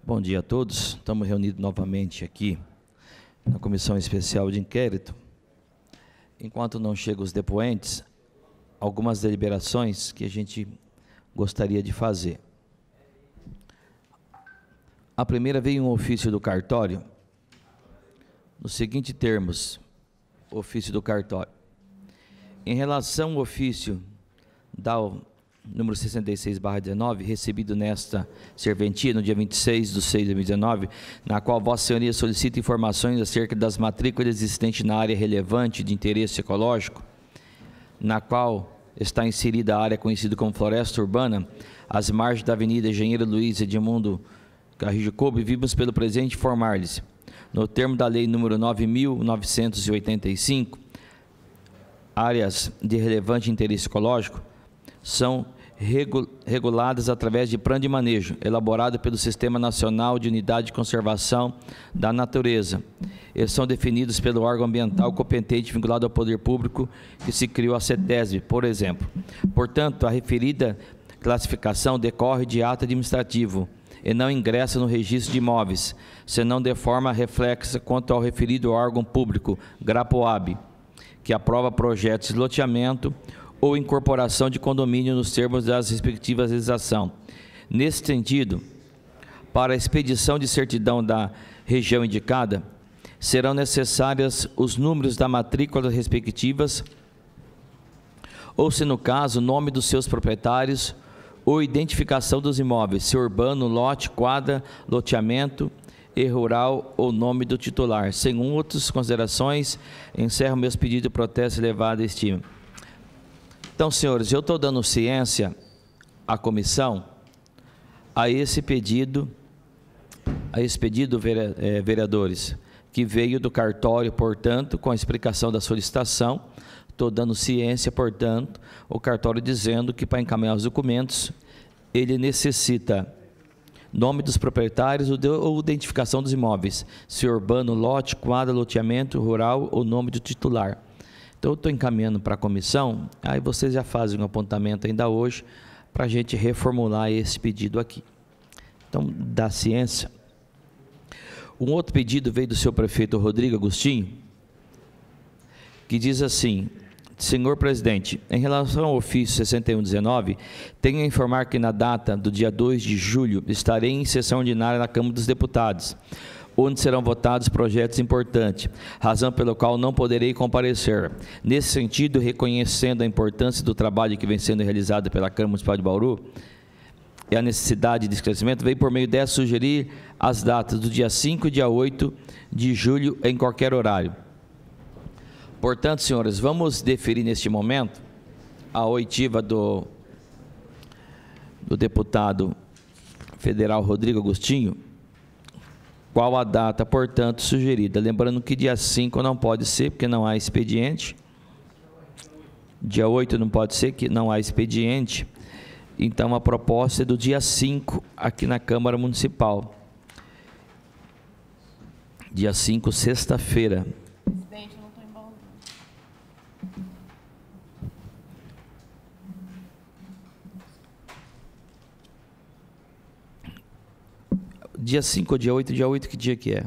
Bom dia a todos. Estamos reunidos novamente aqui na Comissão Especial de Inquérito. Enquanto não chegam os depoentes, algumas deliberações que a gente gostaria de fazer. A primeira veio um ofício do cartório, nos seguintes termos, ofício do cartório. Em relação ao ofício da número 66/19, recebido nesta serventia no dia 26/6/2019, na qual Vossa Senhoria solicita informações acerca das matrículas existentes na área relevante de interesse ecológico, na qual está inserida a área conhecida como Floresta Urbana, às margens da Avenida Engenheiro Luiz Edmundo Carrijo Coube, vimos pelo presente informar-lhes, no termo da Lei número 9.985, áreas de relevante interesse ecológico são reguladas através de plano de manejo, elaborado pelo Sistema Nacional de Unidade de Conservação da Natureza. Eles são definidos pelo órgão ambiental competente vinculado ao poder público que se criou a CETESB, por exemplo. Portanto, a referida classificação decorre de ato administrativo e não ingressa no registro de imóveis, senão de forma reflexa quanto ao referido órgão público, GRAPOAB, que aprova projetos de loteamento ou incorporação de condomínio nos termos das respectivas legislação. Nesse sentido, para a expedição de certidão da região indicada, serão necessárias os números da matrícula respectivas, ou, se no caso, o nome dos seus proprietários, ou identificação dos imóveis, se urbano, lote, quadra, loteamento e rural, ou nome do titular. Sem outras considerações, encerro meus pedidos de protesto elevado à estima. Então, senhores, eu estou dando ciência à comissão a esse pedido, vereadores, que veio do cartório, portanto, com a explicação da solicitação. Estou dando ciência, portanto, o cartório dizendo que para encaminhar os documentos, ele necessita nome dos proprietários ou identificação dos imóveis, se urbano, lote, quadra, loteamento, rural ou nome do titular. Então, eu estou encaminhando para a comissão, aí vocês já fazem um apontamento ainda hoje para a gente reformular esse pedido aqui. Então, da ciência. Um outro pedido veio do seu prefeito Rodrigo Agostinho, que diz assim: senhor presidente, em relação ao ofício 6119, tenho a informar que na data do dia 2 de julho estarei em sessão ordinária na Câmara dos Deputados, onde serão votados projetos importantes, razão pela qual não poderei comparecer. Nesse sentido, reconhecendo a importância do trabalho que vem sendo realizado pela Câmara Municipal de Bauru e a necessidade de esclarecimento, veio por meio dessa sugerir as datas do dia 5 e dia 8 de julho em qualquer horário. Portanto, senhores, vamos deferir neste momento a oitiva do deputado federal Rodrigo Agostinho, qual a data, portanto, sugerida. Lembrando que dia 5 não pode ser, porque não há expediente. Dia 8 não pode ser, que não há expediente. Então, a proposta é do dia 5, aqui na Câmara Municipal. Dia 5, sexta-feira. Presidente, eu não estou em Bauru. Dia 5 ou dia 8? Dia 8, que dia que é?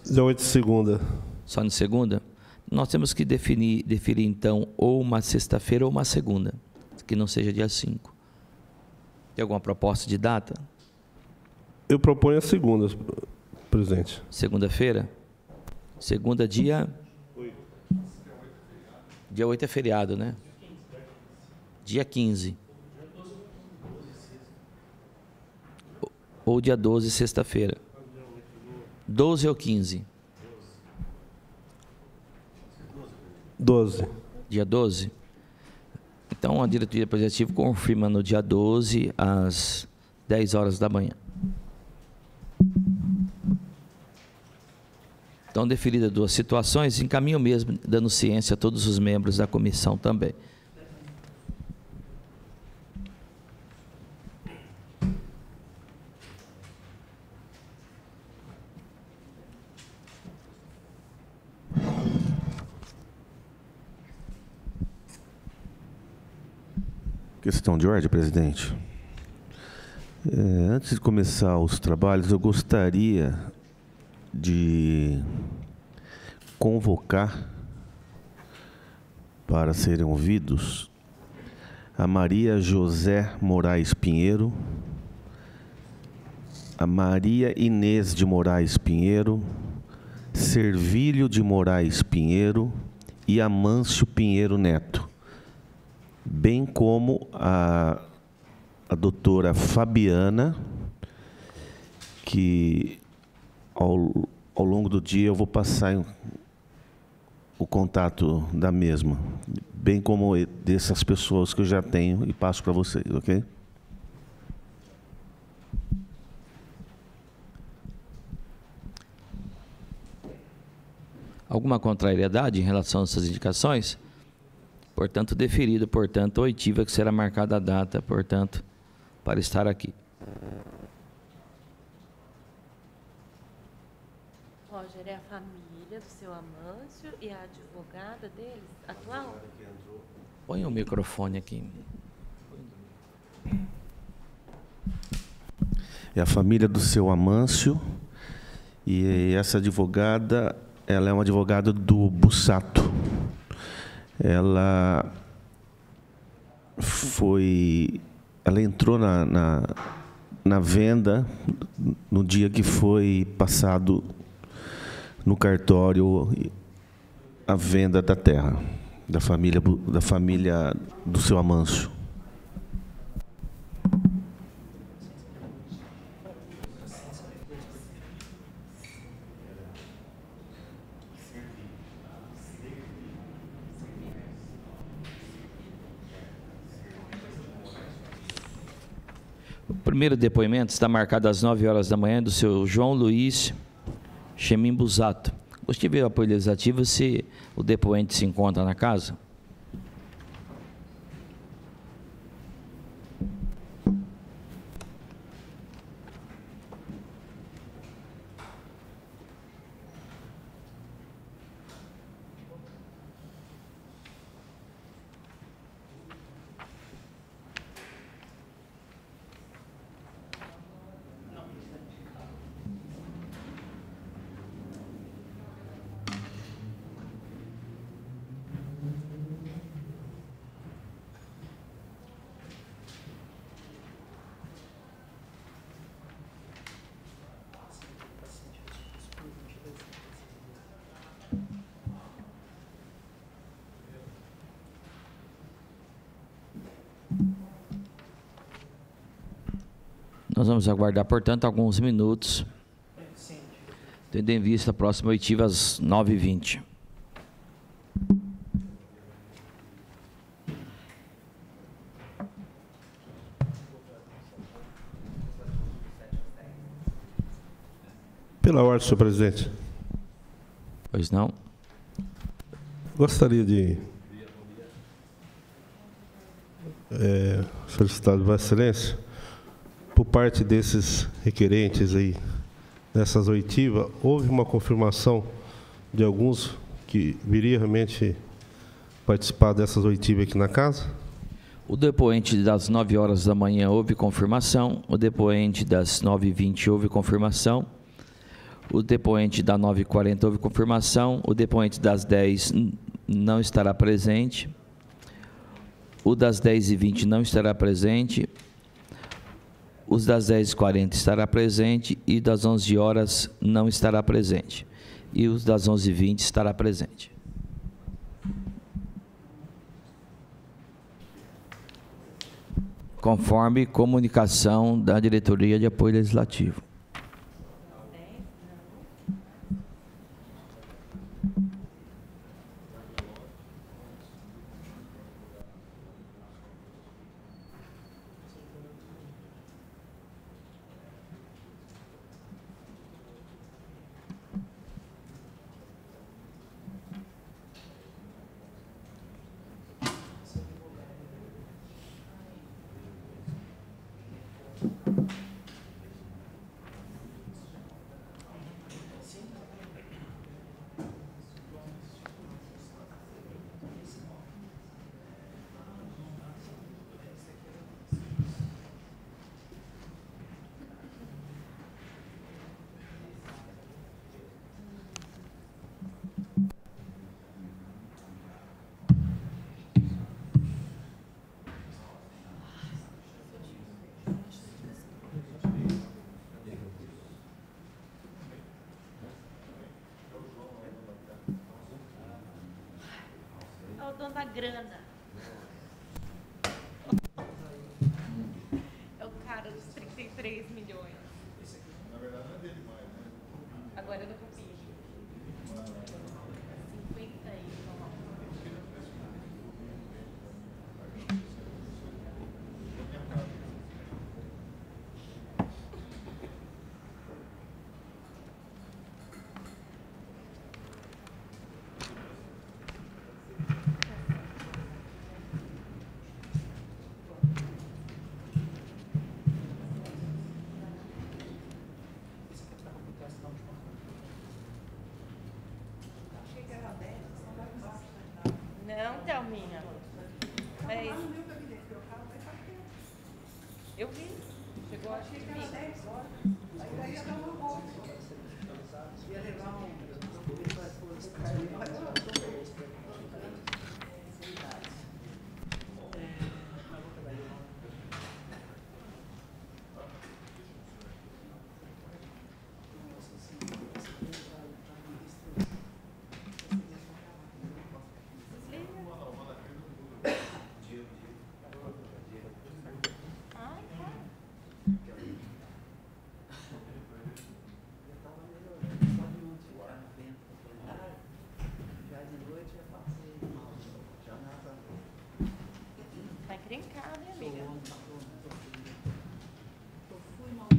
Dia 8, segunda. Só na segunda? Nós temos que definir então, ou uma sexta-feira ou uma segunda, que não seja dia 5. Tem alguma proposta de data? Eu proponho a segunda, presidente. Segunda-feira? Segunda, dia 8. Dia 8 é feriado, né? Dia 15. Ou dia 12, sexta-feira. 12 ou 15? 12. Dia 12? Então, a diretoria legislativa confirma no dia 12, às 10 horas da manhã. Então, deferidas duas situações, encaminho mesmo, dando ciência a todos os membros da comissão também. Questão de ordem, presidente. Antes de começar os trabalhos, eu gostaria de convocar para serem ouvidos a Maria José Moraes Pinheiro, a Maria Inês de Moraes Pinheiro, Servílio de Moraes Pinheiro e Amâncio Pinheiro Neto, bem como a doutora Fabiana, que ao longo do dia eu vou passar o contato da mesma, bem como dessas pessoas que eu já tenho e passo para vocês, ok? Alguma contrariedade em relação a essas indicações? Portanto, deferido, portanto, oitiva que será marcada a data, portanto, para estar aqui. Roger, é a família do seu Amâncio e a advogada deles, atual? Põe o microfone aqui. É a família do seu Amâncio, e essa advogada, ela é uma advogada do Bussato. Ela entrou na venda no dia que foi passado no cartório a venda da terra da família do seu Amâncio. O primeiro depoimento está marcado às 9 horas da manhã do seu João Luiz Chemin Busato. Gostaria de ver o apoio legislativo se o depoente se encontra na casa. Nós vamos aguardar, portanto, alguns minutos, tendo em vista a próxima oitiva às 9h20. Pela ordem, senhor presidente. Pois não? Gostaria de solicitar Vossa Excelência, por parte desses requerentes aí, dessas oitivas, houve uma confirmação de alguns que viriam realmente participar dessas oitivas aqui na casa? O depoente das 9 horas da manhã houve confirmação, o depoente das 9h20 houve confirmação, o depoente das 9h40 houve confirmação, o depoente das 10 não estará presente, o das 10h20 não estará presente, os das 10h40 estará presente e das 11 horas não estará presente. E os das 11h20 estará presente. Conforme comunicação da Diretoria de Apoio Legislativo. dono da grana. É o cara dos 33 milhões. Na verdade não é dele mais, né? Agora é do Rubinho. 50 aí, vamos lá. Não, Thelminha. Mas... Eu vi. Chegou a chegar às 10 horas. Aí daí ia dar uma volta. Ia levar um... Tá encrencada, hein, amiga? Eu fui mal.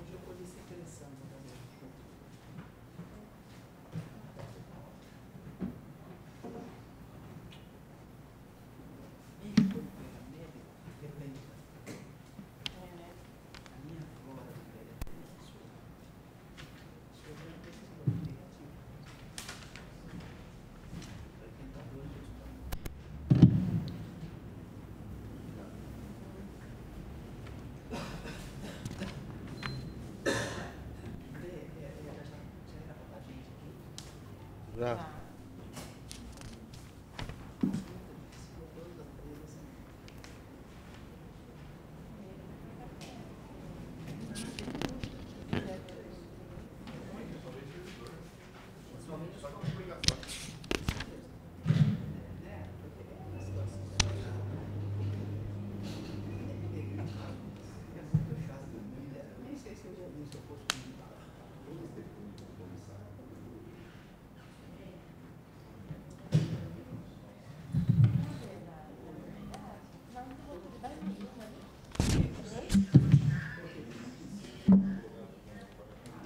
Hoje eu podia ser interessante também. Já.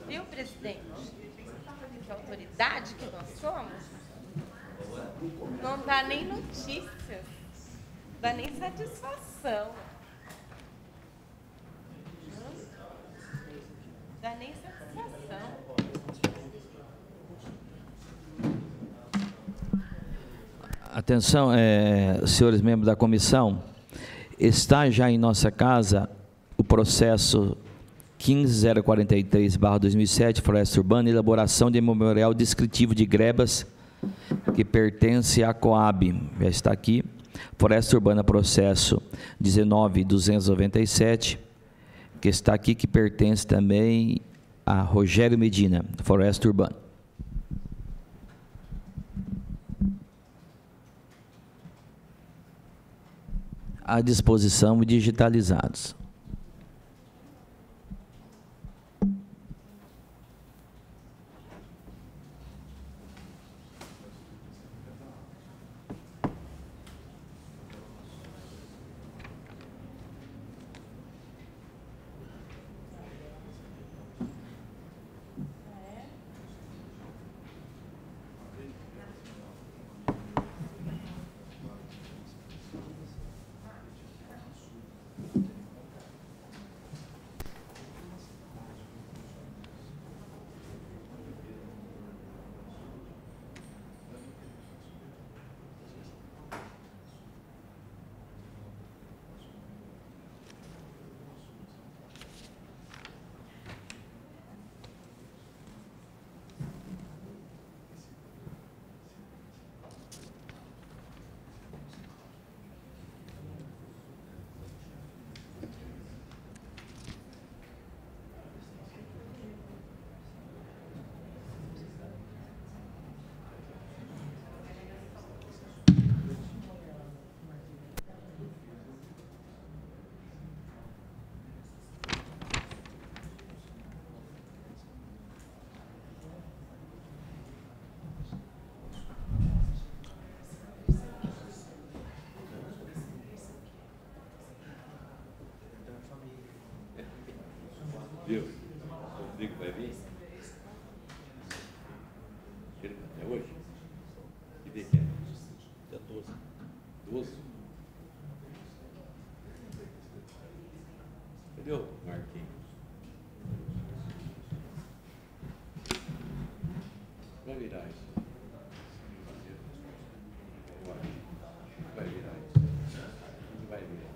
Viu, presidente? Que autoridade que nós somos? Não dá nem notícias, dá nem satisfação. Dá nem satisfação. Atenção, senhores membros da comissão, está já em nossa casa o processo 15043/2007, Floresta Urbana, elaboração de memorial descritivo de grebas que pertence à Coab. Já está aqui. Floresta Urbana, processo 19.297, que está aqui, que pertence também a Rogério Medina, Floresta Urbana. À disposição e digitalizados. Viu? O Rodrigo vai vir? É hoje? Que dia que é? Dia 12. 12? Cadê o Marquinhos? Vai virar isso. Vai virar isso. Vai virar.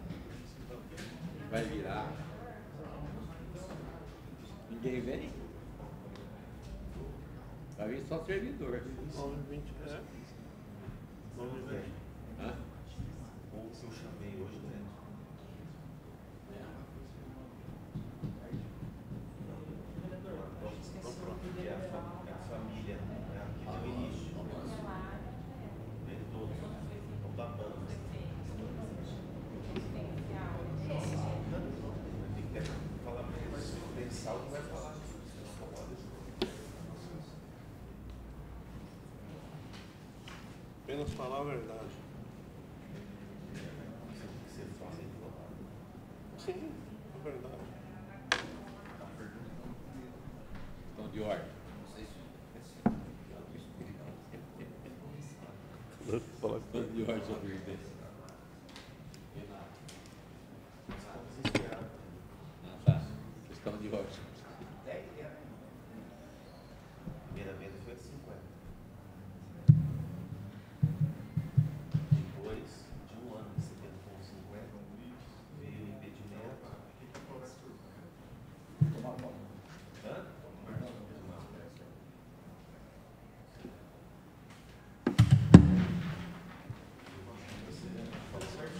Vai virar. Ninguém vem? Vai vir só servidor. 9h20, é. 9h20. Hã? Ou se eu chamei hoje, né? A família, aqui tem o início. Vem todos. Vamos dar banda. Tem que falar para ele, mas pensar o que vai falar. Apenas falar a verdade. Você fala e falar. Sim, a verdade. Estão de ordem. Estão de ordem sobre isso. Não, tá. Estão de ordem. Primeira vez foi de 50. Depois de um ano que você tentou com 50, veio o impedimento. Hã?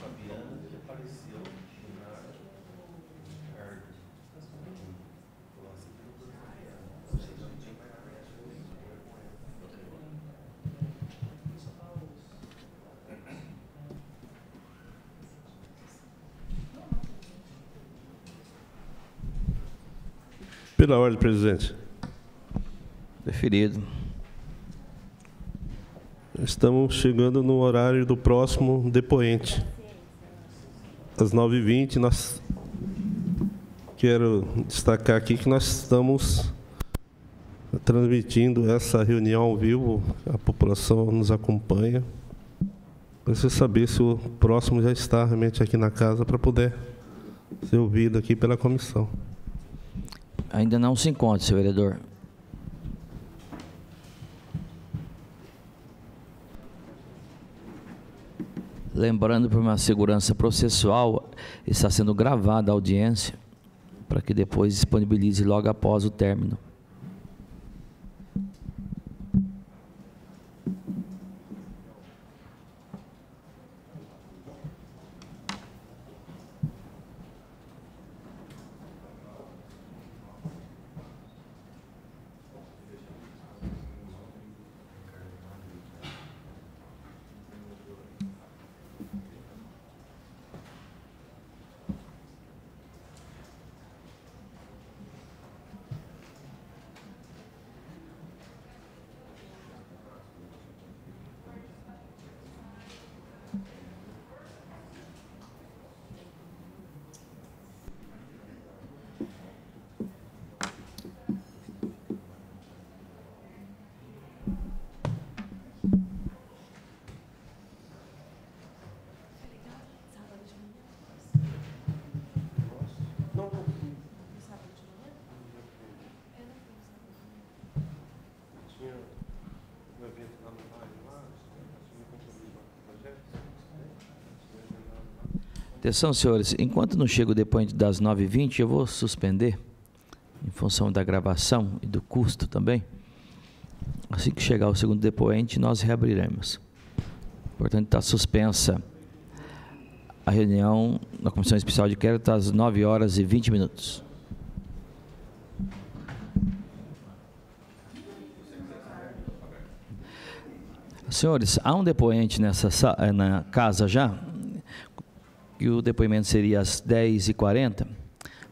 Fabiana, que apareceu na Ricardo. Falou assim, que não foi Fabiana. Você não tinha mais Pela ordem, presidente. Deferido. Estamos chegando no horário do próximo depoente. Às 9h20, nós quero destacar aqui que nós estamos transmitindo essa reunião ao vivo, a população nos acompanha. Para você saber se o próximo já está realmente aqui na casa para poder ser ouvido aqui pela comissão. Ainda não se encontra, senhor vereador. Lembrando, por uma segurança processual, está sendo gravada a audiência para que depois disponibilize logo após o término. Atenção, senhores, enquanto não chega o depoente das 9h20, eu vou suspender, em função da gravação e do custo também. Assim que chegar o segundo depoente, nós reabriremos. Portanto, está suspensa a reunião da Comissão Especial de Inquérito às 9h20. Senhores, há um depoente na casa já, e o depoimento seria às 10h40.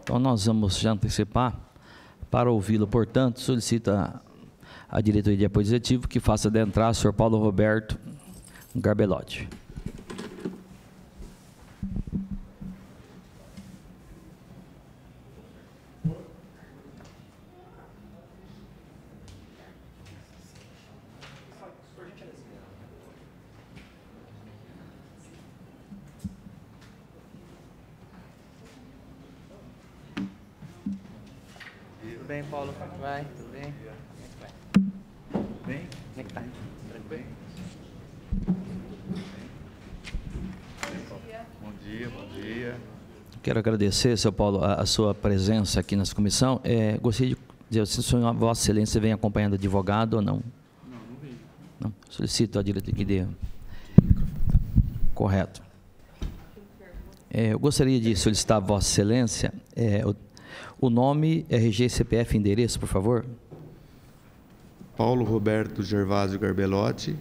Então, nós vamos já antecipar para ouvi-lo. Portanto, solicita a diretoria de apoio executivo que faça adentrar o senhor Paulo Roberto Garbelotti. bem, Paulo? Como é que vai? Tudo bem? Como é que vai? Bem? Como é que tá? Tranquilo? Bom dia, bom dia. Quero agradecer, seu Paulo, a sua presença aqui nessa comissão. Gostaria de dizer se o senhor, Vossa Excelência, vem acompanhando advogado ou não? Não, não vi. Não. Solicito a diretoria que dê. Correto. Eu gostaria de solicitar a Vossa Excelência o nome, RG, CPF e endereço, por favor. Paulo Roberto Gervásio Garbelotti,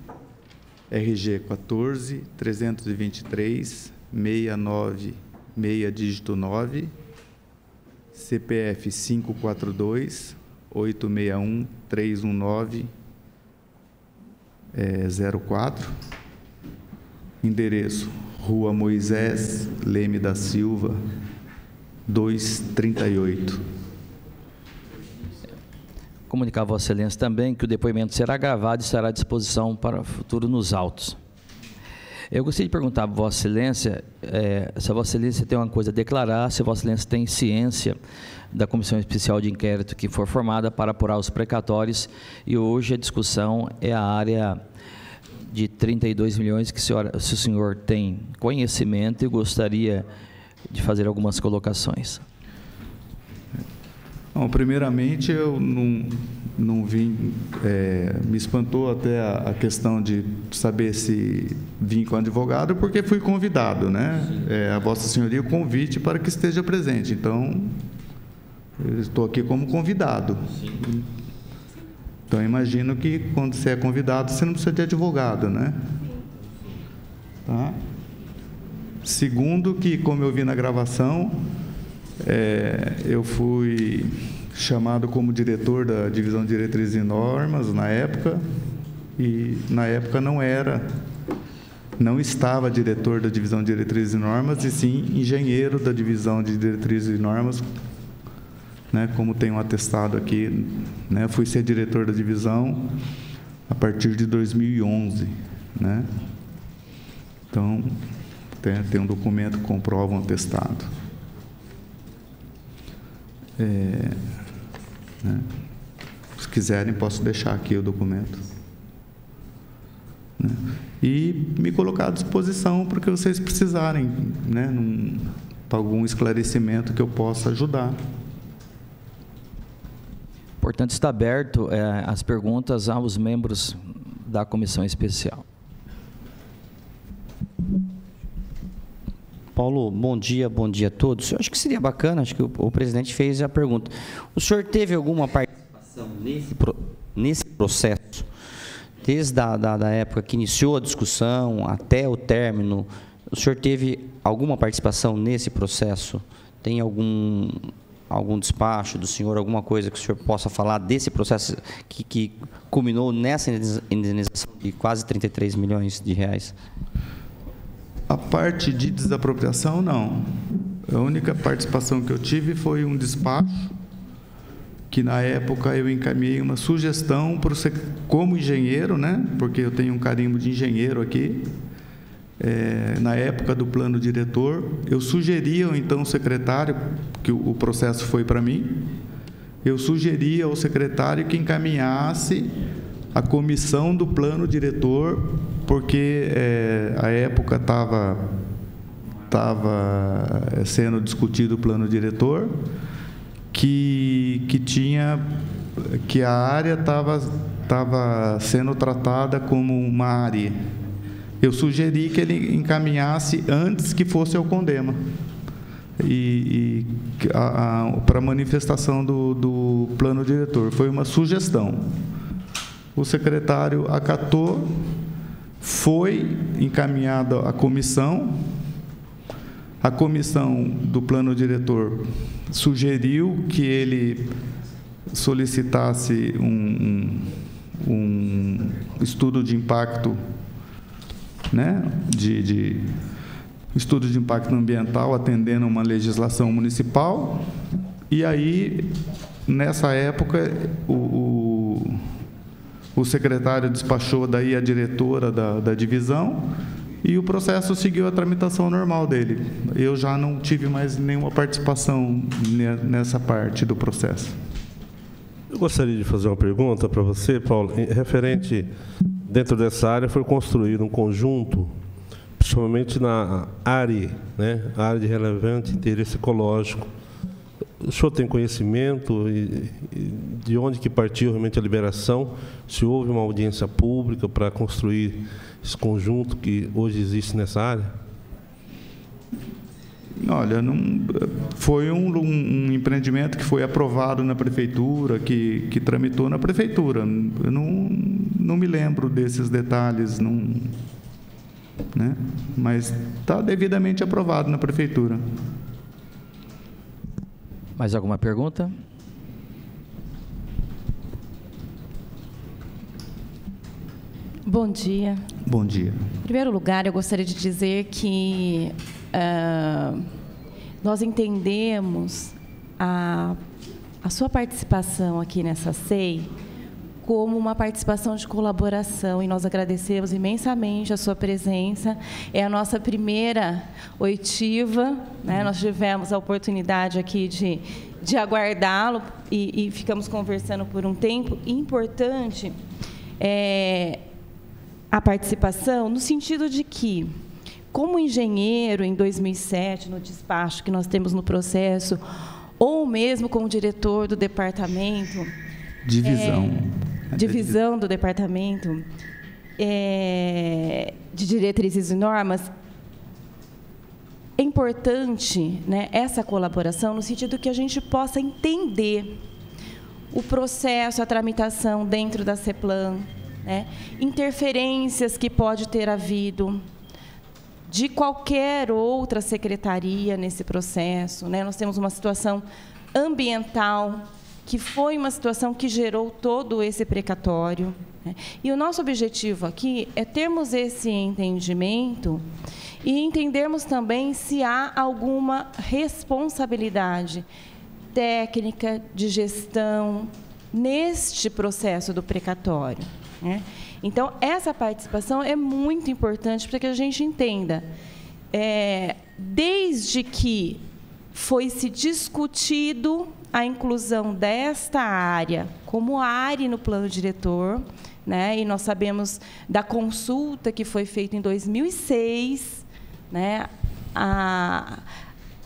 RG 14 323 69 6 dígito 9, CPF 542 861 319 04, endereço Rua Moisés Leme da Silva 238. Comunicar a Vossa Excelência também que o depoimento será gravado e estará à disposição para o futuro nos autos. Eu gostaria de perguntar a Vossa Excelência se a Vossa Excelência tem uma coisa a declarar, se a Vossa Excelência tem ciência da Comissão Especial de Inquérito que for formada para apurar os precatórios, e hoje a discussão é a área de 32 milhões, que se o senhor tem conhecimento e gostaria de fazer algumas colocações. Bom, primeiramente, eu não vim, me espantou até a questão de saber se vim com advogado, porque fui convidado, né? A Vossa Senhoria o convite para que esteja presente, então, eu estou aqui como convidado. Sim. Então, imagino que quando você é convidado, você não precisa de advogado, né? Tá? Segundo, que, como eu vi na gravação, eu fui chamado como diretor da Divisão de Diretrizes e Normas na época, e na época não estava diretor da Divisão de Diretrizes e Normas, e sim engenheiro da Divisão de Diretrizes e Normas, né, como tem um atestado aqui, né, fui ser diretor da divisão a partir de 2011, né? Então, tem um documento que comprova um atestado. Né? Se quiserem, posso deixar aqui o documento. Né? E me colocar à disposição para o que vocês precisarem, né? Para algum esclarecimento que eu possa ajudar. Portanto, está aberto as perguntas aos membros da comissão especial. Paulo, bom dia a todos. Eu acho que seria bacana, acho que o presidente fez a pergunta. O senhor teve alguma participação nesse processo, desde a época que iniciou a discussão até o término? O senhor teve alguma participação nesse processo? Tem algum despacho do senhor, alguma coisa que o senhor possa falar desse processo que culminou nessa indenização de quase 33 milhões de reais? A parte de desapropriação, não. A única participação que eu tive foi um despacho, que na época eu encaminhei uma sugestão para como engenheiro, né? Porque eu tenho um carimbo de engenheiro aqui. Na época do plano diretor, eu sugeria então ao secretário, que o processo foi para mim, eu sugeria ao secretário que encaminhasse a comissão do plano diretor, porque a época estava sendo discutido o plano diretor, que a área estava sendo tratada como uma área. Eu sugeri que ele encaminhasse antes que fosse ao Condema, para manifestação do plano diretor. Foi uma sugestão. O secretário acatou, foi encaminhado à comissão. A comissão do plano diretor sugeriu que ele solicitasse um estudo de impacto, né, de estudo de impacto ambiental, atendendo a uma legislação municipal. E aí, nessa época, o secretário despachou daí a diretora da divisão, e o processo seguiu a tramitação normal dele. Eu já não tive mais nenhuma participação nessa parte do processo. Eu gostaria de fazer uma pergunta para você, Paulo, referente, dentro dessa área foi construído um conjunto, principalmente na área, né, a área de relevante interesse ecológico. O senhor tem conhecimento de onde que partiu realmente a liberação? Se houve uma audiência pública para construir esse conjunto que hoje existe nessa área? Olha, foi um empreendimento que foi aprovado na prefeitura, que tramitou na prefeitura. Eu não me lembro desses detalhes, né? Mas está devidamente aprovado na prefeitura. Mais alguma pergunta? Bom dia. Bom dia. Em primeiro lugar, eu gostaria de dizer que nós entendemos a sua participação aqui nessa SEI como uma participação de colaboração, e nós agradecemos imensamente a sua presença. É a nossa primeira oitiva, né? Nós tivemos a oportunidade aqui de aguardá-lo e ficamos conversando por um tempo. Importante a participação, no sentido de que, como engenheiro, em 2007, no despacho que nós temos no processo, ou mesmo como diretor do departamento... Divisão do departamento de diretrizes e normas, é importante, né, essa colaboração, no sentido que a gente possa entender o processo, a tramitação dentro da CEPLAN, né, interferências que pode ter havido de qualquer outra secretaria nesse processo, né? Nós temos uma situação ambiental, que foi uma situação que gerou todo esse precatório, né? E o nosso objetivo aqui é termos esse entendimento e entendermos também se há alguma responsabilidade técnica de gestão neste processo do precatório, né? Então, essa participação é muito importante para que a gente entenda, desde que foi se discutido a inclusão desta área como área no plano diretor, né? E nós sabemos da consulta que foi feita em 2006, né?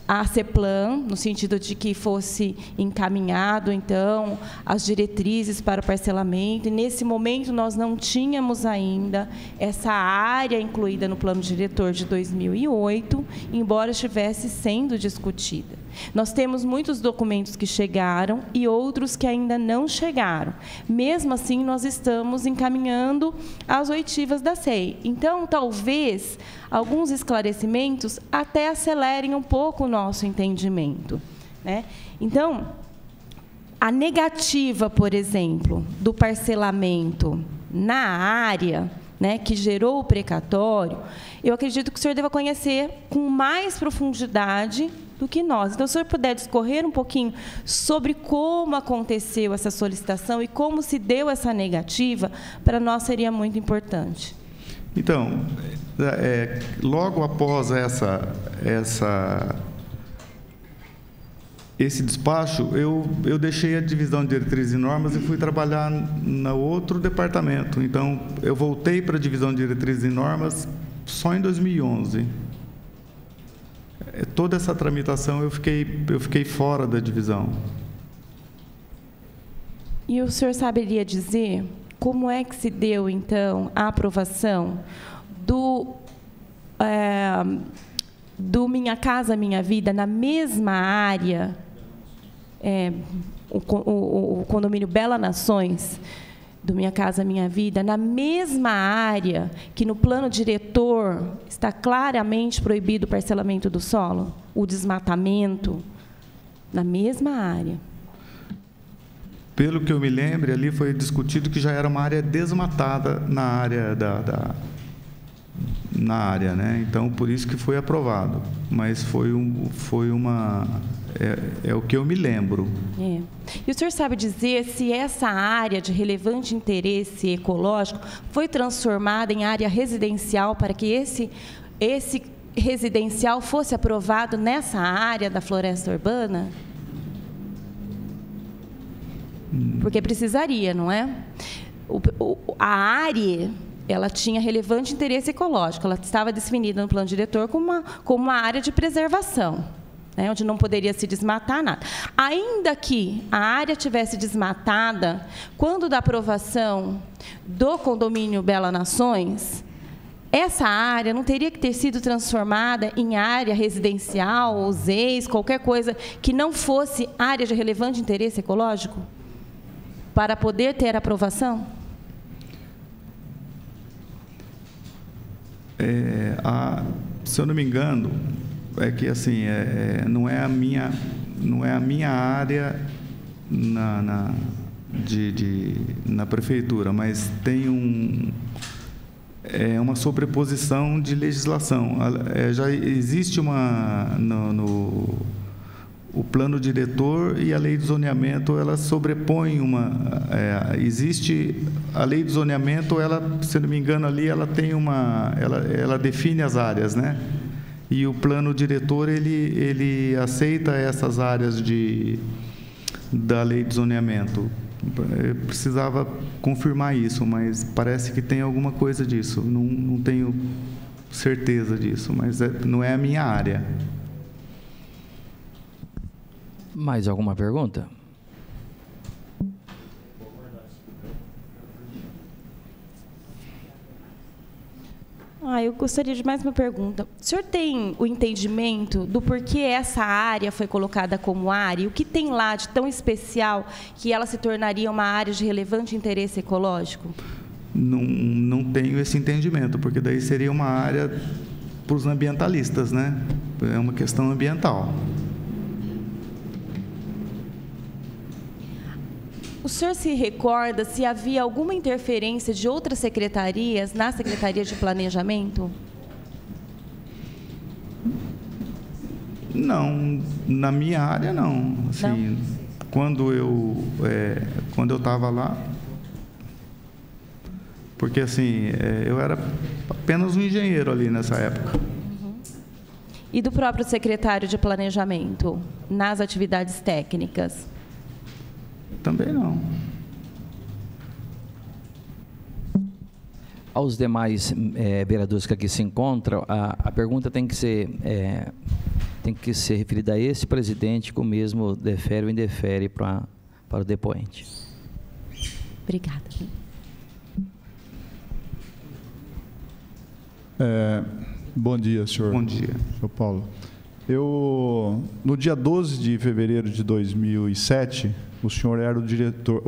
A CEPLAN, no sentido de que fosse encaminhado, então, as diretrizes para o parcelamento. E, nesse momento, nós não tínhamos ainda essa área incluída no plano diretor de 2008, embora estivesse sendo discutida. Nós temos muitos documentos que chegaram e outros que ainda não chegaram. Mesmo assim, nós estamos encaminhando as oitivas da SEI. Então, talvez, alguns esclarecimentos até acelerem um pouco o nosso entendimento, né? Então, a negativa, por exemplo, do parcelamento na área, né, que gerou o precatório, eu acredito que o senhor deva conhecer com mais profundidade do que nós. Então, se o senhor puder discorrer um pouquinho sobre como aconteceu essa solicitação e como se deu essa negativa, para nós seria muito importante. Então, logo após esse despacho, eu deixei a divisão de diretrizes e normas e fui trabalhar no outro departamento. Então, eu voltei para a divisão de diretrizes e normas só em 2011. Toda essa tramitação eu fiquei fora da divisão. E o senhor saberia dizer como é que se deu, então, a aprovação do Minha Casa Minha Vida na mesma área, o condomínio Bela Nações, do Minha Casa Minha Vida, na mesma área que no plano diretor está claramente proibido o parcelamento do solo, o desmatamento, na mesma área? Pelo que eu me lembro, ali foi discutido que já era uma área desmatada na área na área, né? Então, por isso que foi aprovado. Mas foi uma... É o que eu me lembro. E o senhor sabe dizer se essa área de relevante interesse ecológico foi transformada em área residencial para que esse residencial fosse aprovado nessa área da floresta urbana? Porque precisaria, não é? A área, ela tinha relevante interesse ecológico, ela estava definida no plano diretor como uma área de preservação, né, onde não poderia se desmatar nada. Ainda que a área tivesse desmatada, quando da aprovação do condomínio Bela Nações, essa área não teria que ter sido transformada em área residencial, ou ZEIS, qualquer coisa que não fosse área de relevante interesse ecológico, para poder ter aprovação? Se eu não me engano, é que assim, não é a minha área na prefeitura, mas tem uma sobreposição de legislação. Já existe o plano diretor e a lei de zoneamento, ela sobrepõe existe a lei de zoneamento, ela, se não me engano, ali ela tem ela define as áreas, né? E o plano diretor ele aceita essas áreas da lei de zoneamento. Eu precisava confirmar isso, mas parece que tem alguma coisa disso. Não tenho certeza disso, mas não é a minha área. Mais alguma pergunta? Eu gostaria de mais uma pergunta. O senhor tem o entendimento do porquê essa área foi colocada como área? O que tem lá de tão especial que ela se tornaria uma área de relevante interesse ecológico? Não tenho esse entendimento, porque daí seria uma área para os ambientalistas, né? É uma questão ambiental. O senhor se recorda se havia alguma interferência de outras secretarias na Secretaria de Planejamento? Não, na minha área não. Assim, não. Quando eu estava lá, porque assim, eu era apenas um engenheiro ali nessa época. Uhum. E do próprio secretário de Planejamento, nas atividades técnicas? Também não. Aos demais vereadores que aqui se encontram, a pergunta tem que ser referida a esse presidente, que o mesmo defere ou indefere para o depoente. Obrigada. Bom dia, senhor. Bom dia. Senhor Paulo. No dia 12 de fevereiro de 2007, o senhor era o diretor,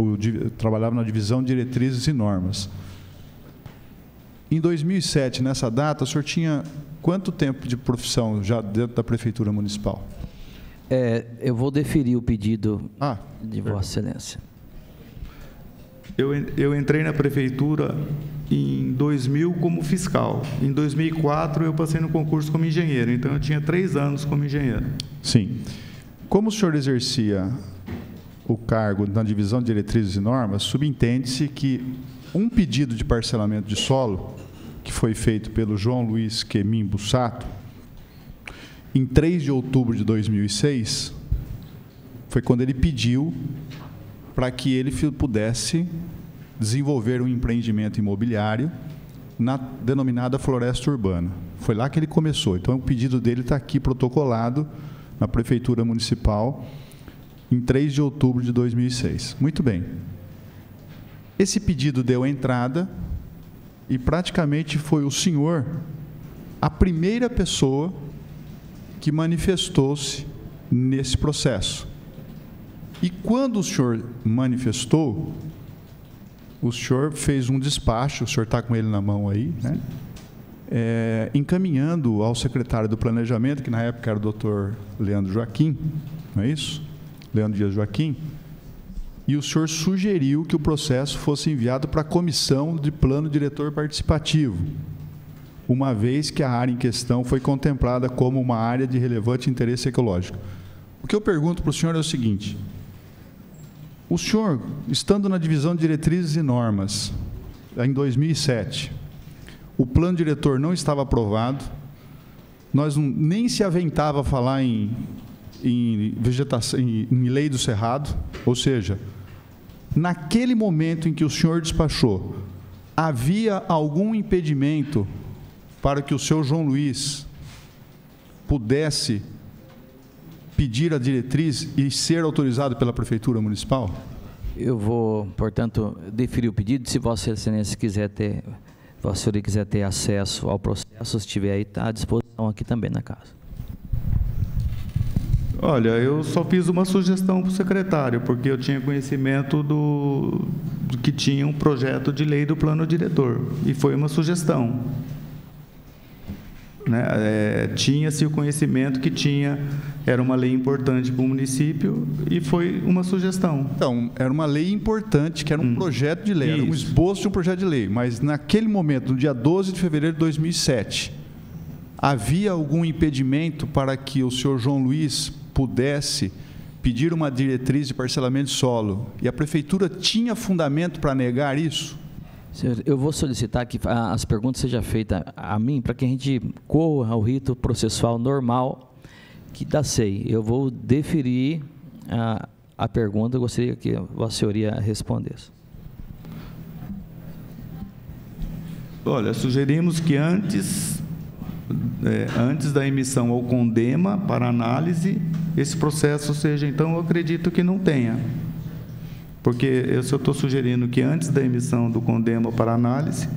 trabalhava na divisão Diretrizes e Normas. Em 2007, nessa data, o senhor tinha quanto tempo de profissão já dentro da Prefeitura Municipal? Eu vou deferir o pedido de Vossa Excelência. Eu entrei na Prefeitura em 2000 como fiscal. Em 2004, eu passei no concurso como engenheiro. Então, eu tinha 3 anos como engenheiro. Sim. Como o senhor exercia o cargo na divisão de Diretrizes e Normas, subentende-se que um pedido de parcelamento de solo, que foi feito pelo João Luiz Quemim Bussato, em 3 de outubro de 2006, foi quando ele pediu para que ele pudesse desenvolver um empreendimento imobiliário na denominada floresta urbana. Foi lá que ele começou. Então, o pedido dele está aqui protocolado na Prefeitura Municipal, em 3 de outubro de 2006. Muito bem. Esse pedido deu entrada e praticamente foi o senhor a primeira pessoa que manifestou-se nesse processo. E quando o senhor manifestou, o senhor fez um despacho, o senhor está com ele na mão aí, né? Encaminhando ao secretário do Planejamento, que na época era o doutor Leandro Joaquim, não é isso? Leandro Dias Joaquim, e o senhor sugeriu que o processo fosse enviado para a Comissão de Plano Diretor Participativo, uma vez que a área em questão foi contemplada como uma área de relevante interesse ecológico. O que eu pergunto para o senhor é o seguinte: o senhor, estando na divisão de Diretrizes e Normas, em 2007, o plano diretor não estava aprovado, nós nem se aventava a falar em vegetação, em lei do cerrado, ou seja, naquele momento em que o senhor despachou, havia algum impedimento para que o senhor João Luiz pudesse pedir a diretriz e ser autorizado pela Prefeitura Municipal? Eu vou, portanto, deferir o pedido. Se Vossa Excelência quiser ter, Vossa Senhoria quiser ter acesso ao processo, se estiver aí, está à disposição aqui também na casa. Olha, eu só fiz uma sugestão para o secretário, porque eu tinha conhecimento do que tinha um projeto de lei do plano diretor, e foi uma sugestão. Né? Tinha-se o conhecimento que era uma lei importante para o município, e foi uma sugestão. Então, era uma lei importante, que era um projeto de lei, era um esboço de um projeto de lei, mas naquele momento, no dia 12 de fevereiro de 2007, havia algum impedimento para que o senhor João Luiz pudesse pedir uma diretriz de parcelamento de solo, e a Prefeitura tinha fundamento para negar isso? Senhor, eu vou solicitar que as perguntas sejam feitas a mim, para que a gente corra o rito processual normal que da SEI. Eu vou deferir a pergunta, eu gostaria que a Vossa Senhoria respondesse. Olha, sugerimos que antes da emissão ao CONDEMA para análise, esse processo seja, então, eu acredito que não tenha. Porque eu estou sugerindo que antes da emissão do CONDEMA para análise...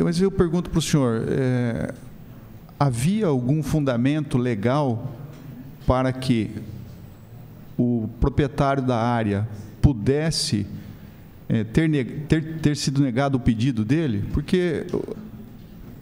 Mas eu pergunto para o senhor, havia algum fundamento legal para que o proprietário da área pudesse ter sido negado o pedido dele? Porque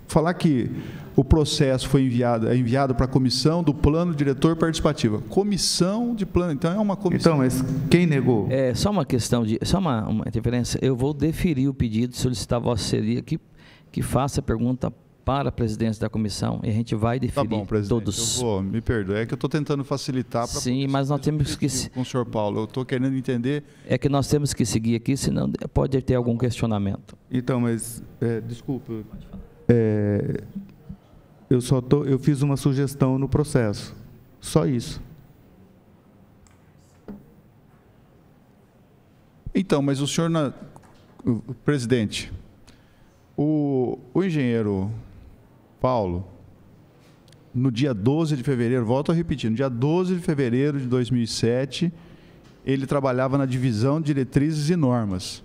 falar que o processo foi enviado para a comissão do plano diretor participativa. Comissão de plano, então é uma comissão. Então, mas quem negou? É só uma questão de, só uma interferência. Eu vou deferir o pedido, solicitar a Vossa Senhoria que faça a pergunta para a presidência da comissão, e a gente vai deferir. Tá bom, presidente, todos. me perdoe, é que eu estou tentando facilitar para... Sim, mas nós temos que... Com o senhor Paulo, eu estou querendo entender... É que nós temos que seguir aqui, senão pode ter algum questionamento. Então, mas, desculpa, eu fiz uma sugestão no processo, só isso. Então, mas o senhor, presidente, o engenheiro Paulo, no dia 12 de fevereiro, volto a repetir, no dia 12 de fevereiro de 2007, ele trabalhava na divisão de diretrizes e normas.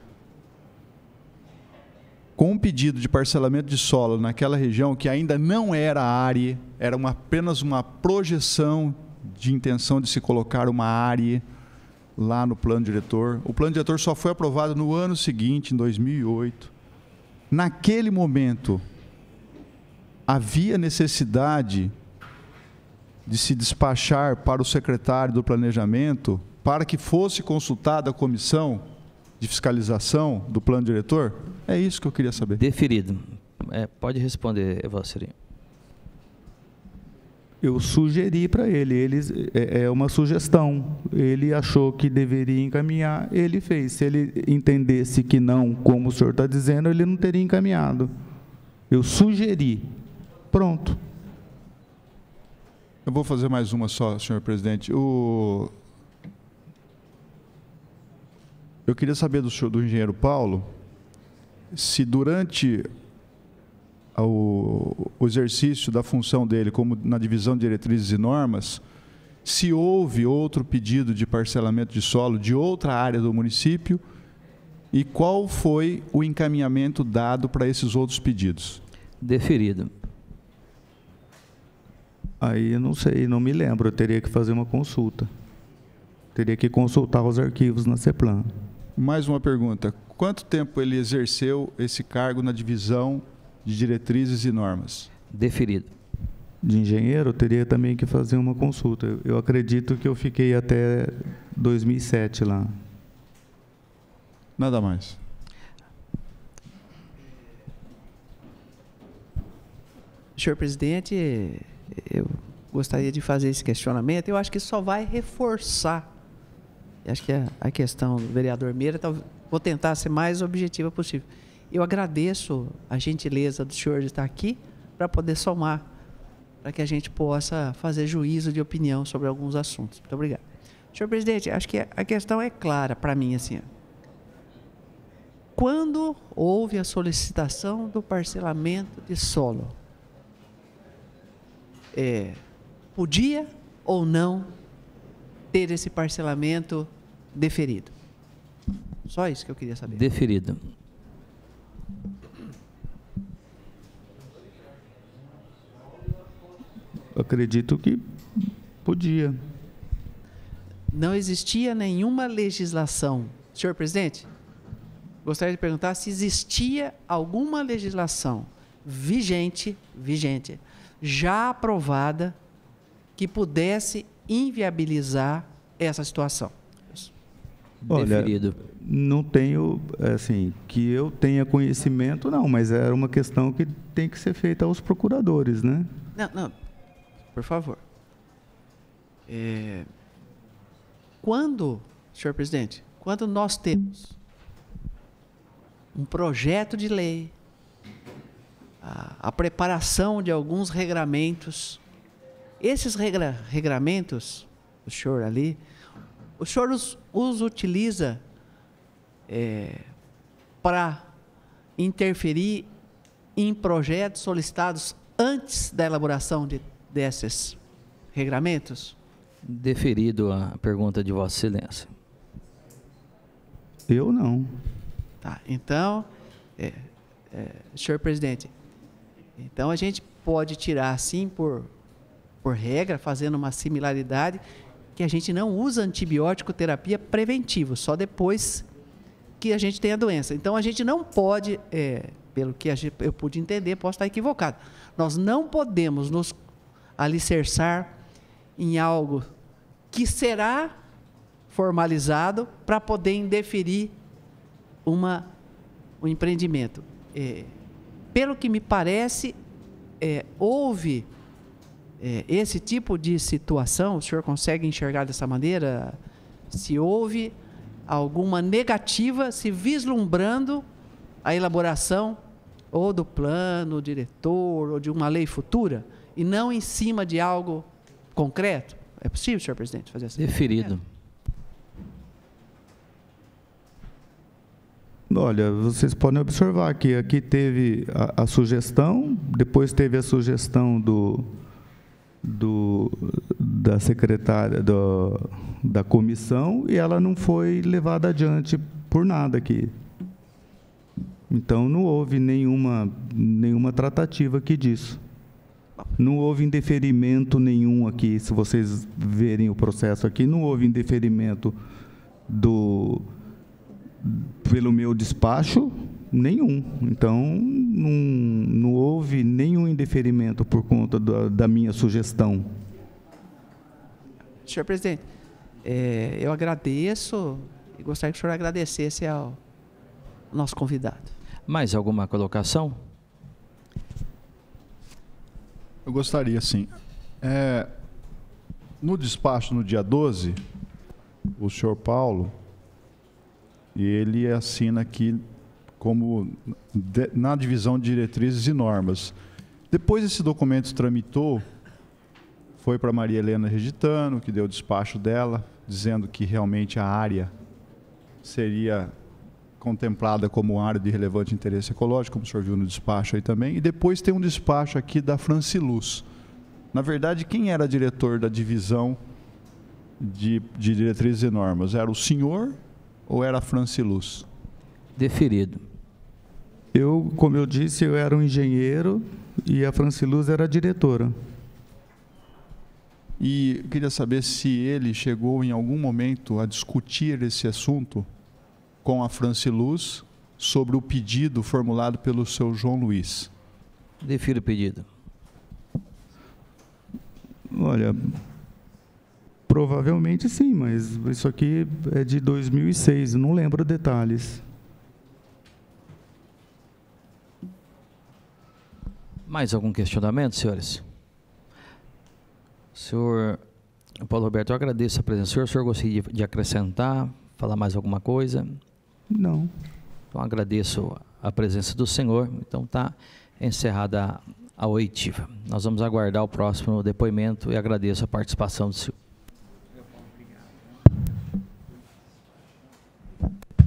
Com um pedido de parcelamento de solo naquela região, que ainda não era área, era apenas uma projeção de intenção de se colocar uma área lá no plano diretor. O plano diretor só foi aprovado no ano seguinte, em 2008. Naquele momento, havia necessidade de se despachar para o secretário do planejamento para que fosse consultada a comissão de fiscalização do plano diretor? É isso que eu queria saber. Deferido. Pode responder, Vossa Senhoria. Eu sugeri para ele, é uma sugestão. Ele achou que deveria encaminhar, ele fez. Se ele entendesse que não, como o senhor está dizendo, ele não teria encaminhado. Eu sugeri. Pronto. Eu vou fazer mais uma só, senhor presidente. Eu queria saber do engenheiro Paulo se durante o exercício da função dele como na divisão de diretrizes e normas, se houve outro pedido de parcelamento de solo de outra área do município e qual foi o encaminhamento dado para esses outros pedidos. Deferido. Aí eu não sei, não me lembro, eu teria que fazer uma consulta. Teria que consultar os arquivos na CEPLAN. Mais uma pergunta. Quanto tempo ele exerceu esse cargo na divisão de diretrizes e normas? Deferido. De engenheiro, eu teria também que fazer uma consulta. Eu acredito que eu fiquei até 2007 lá. Nada mais. Senhor presidente, eu gostaria de fazer esse questionamento. Eu acho que só vai reforçar. Acho que a questão do vereador Meira, vou tentar ser mais objetiva possível. Eu agradeço a gentileza do senhor de estar aqui para poder somar para que a gente possa fazer juízo de opinião sobre alguns assuntos. Muito obrigado. Senhor presidente, acho que a questão é clara para mim, assim. Quando houve a solicitação do parcelamento de solo, podia ou não ter esse parcelamento deferido? Só isso que eu queria saber. Deferido. Acredito que podia. Não existia nenhuma legislação. Senhor presidente, gostaria de perguntar se existia alguma legislação vigente, já aprovada, que pudesse inviabilizar essa situação. Olha, Deferido. não tenho, assim, que eu tenha conhecimento, não, mas era uma questão que tem que ser feita aos procuradores, né? Não, por favor. Quando, senhor presidente, quando nós temos um projeto de lei, a preparação de alguns regramentos, esses regramentos, o senhor ali, o senhor os utiliza para interferir em projetos solicitados antes da elaboração desses regramentos? Deferido a pergunta de Vossa Excelência. Eu não. Tá, então, senhor presidente, então a gente pode tirar assim por regra, fazendo uma similaridade, que a gente não usa antibiótico terapia preventivo, só depois que a gente tem a doença. Então a gente não pode, pelo que eu pude entender, posso estar equivocado, nós não podemos nos alicerçar em algo que será formalizado para poder indeferir um empreendimento. Pelo que me parece, houve esse tipo de situação, o senhor consegue enxergar dessa maneira? Se houve alguma negativa, se vislumbrando a elaboração ou do plano diretor ou de uma lei futura, e não em cima de algo concreto? É possível, senhor presidente, fazer assim? Deferido. Olha, vocês podem observar que aqui teve a sugestão, depois teve a sugestão da secretária da comissão, e ela não foi levada adiante por nada aqui. Então, não houve nenhuma tratativa aqui disso. Não houve indeferimento nenhum aqui. Se vocês verem o processo aqui, não houve indeferimento pelo meu despacho nenhum. Então, não houve nenhum indeferimento por conta da minha sugestão. Senhor presidente, eu agradeço e gostaria que o senhor agradecesse ao nosso convidado. Mais alguma colocação? Eu gostaria, sim. No despacho, no dia 12, o senhor Paulo, ele assina aqui como na divisão de diretrizes e normas. Depois esse documento tramitou, foi para Maria Helena Regitano, que deu o despacho dela, dizendo que realmente a área seria contemplada como área de relevante interesse ecológico, como o senhor viu no despacho aí também. E depois tem um despacho aqui da Franciluz. Na verdade, quem era diretor da divisão de diretrizes e normas? Era o senhor ou era a Franciluz? Deferido. Como eu disse, eu era um engenheiro e a Franciluz era a diretora. E eu queria saber se ele chegou em algum momento a discutir esse assunto com a Franciluz sobre o pedido formulado pelo seu João Luiz. Defiro o pedido. Olha, provavelmente sim, mas isso aqui é de 2006, não lembro detalhes. Mais algum questionamento, senhores? Senhor Paulo Roberto, eu agradeço a presença do senhor. O senhor gostaria de acrescentar, falar mais alguma coisa? Não. Então, agradeço a presença do senhor. Então, está encerrada a oitiva. Nós vamos aguardar o próximo depoimento e agradeço a participação do senhor.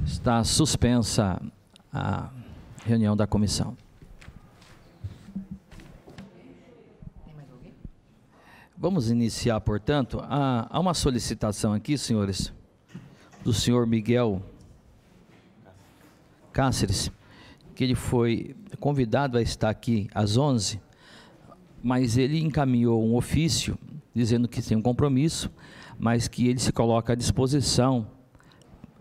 Está suspensa a reunião da comissão. Vamos iniciar, portanto. Há uma solicitação aqui, senhores, do senhor Miguel Cáceres, que ele foi convidado a estar aqui às 11, mas ele encaminhou um ofício dizendo que tem um compromisso, mas que ele se coloca à disposição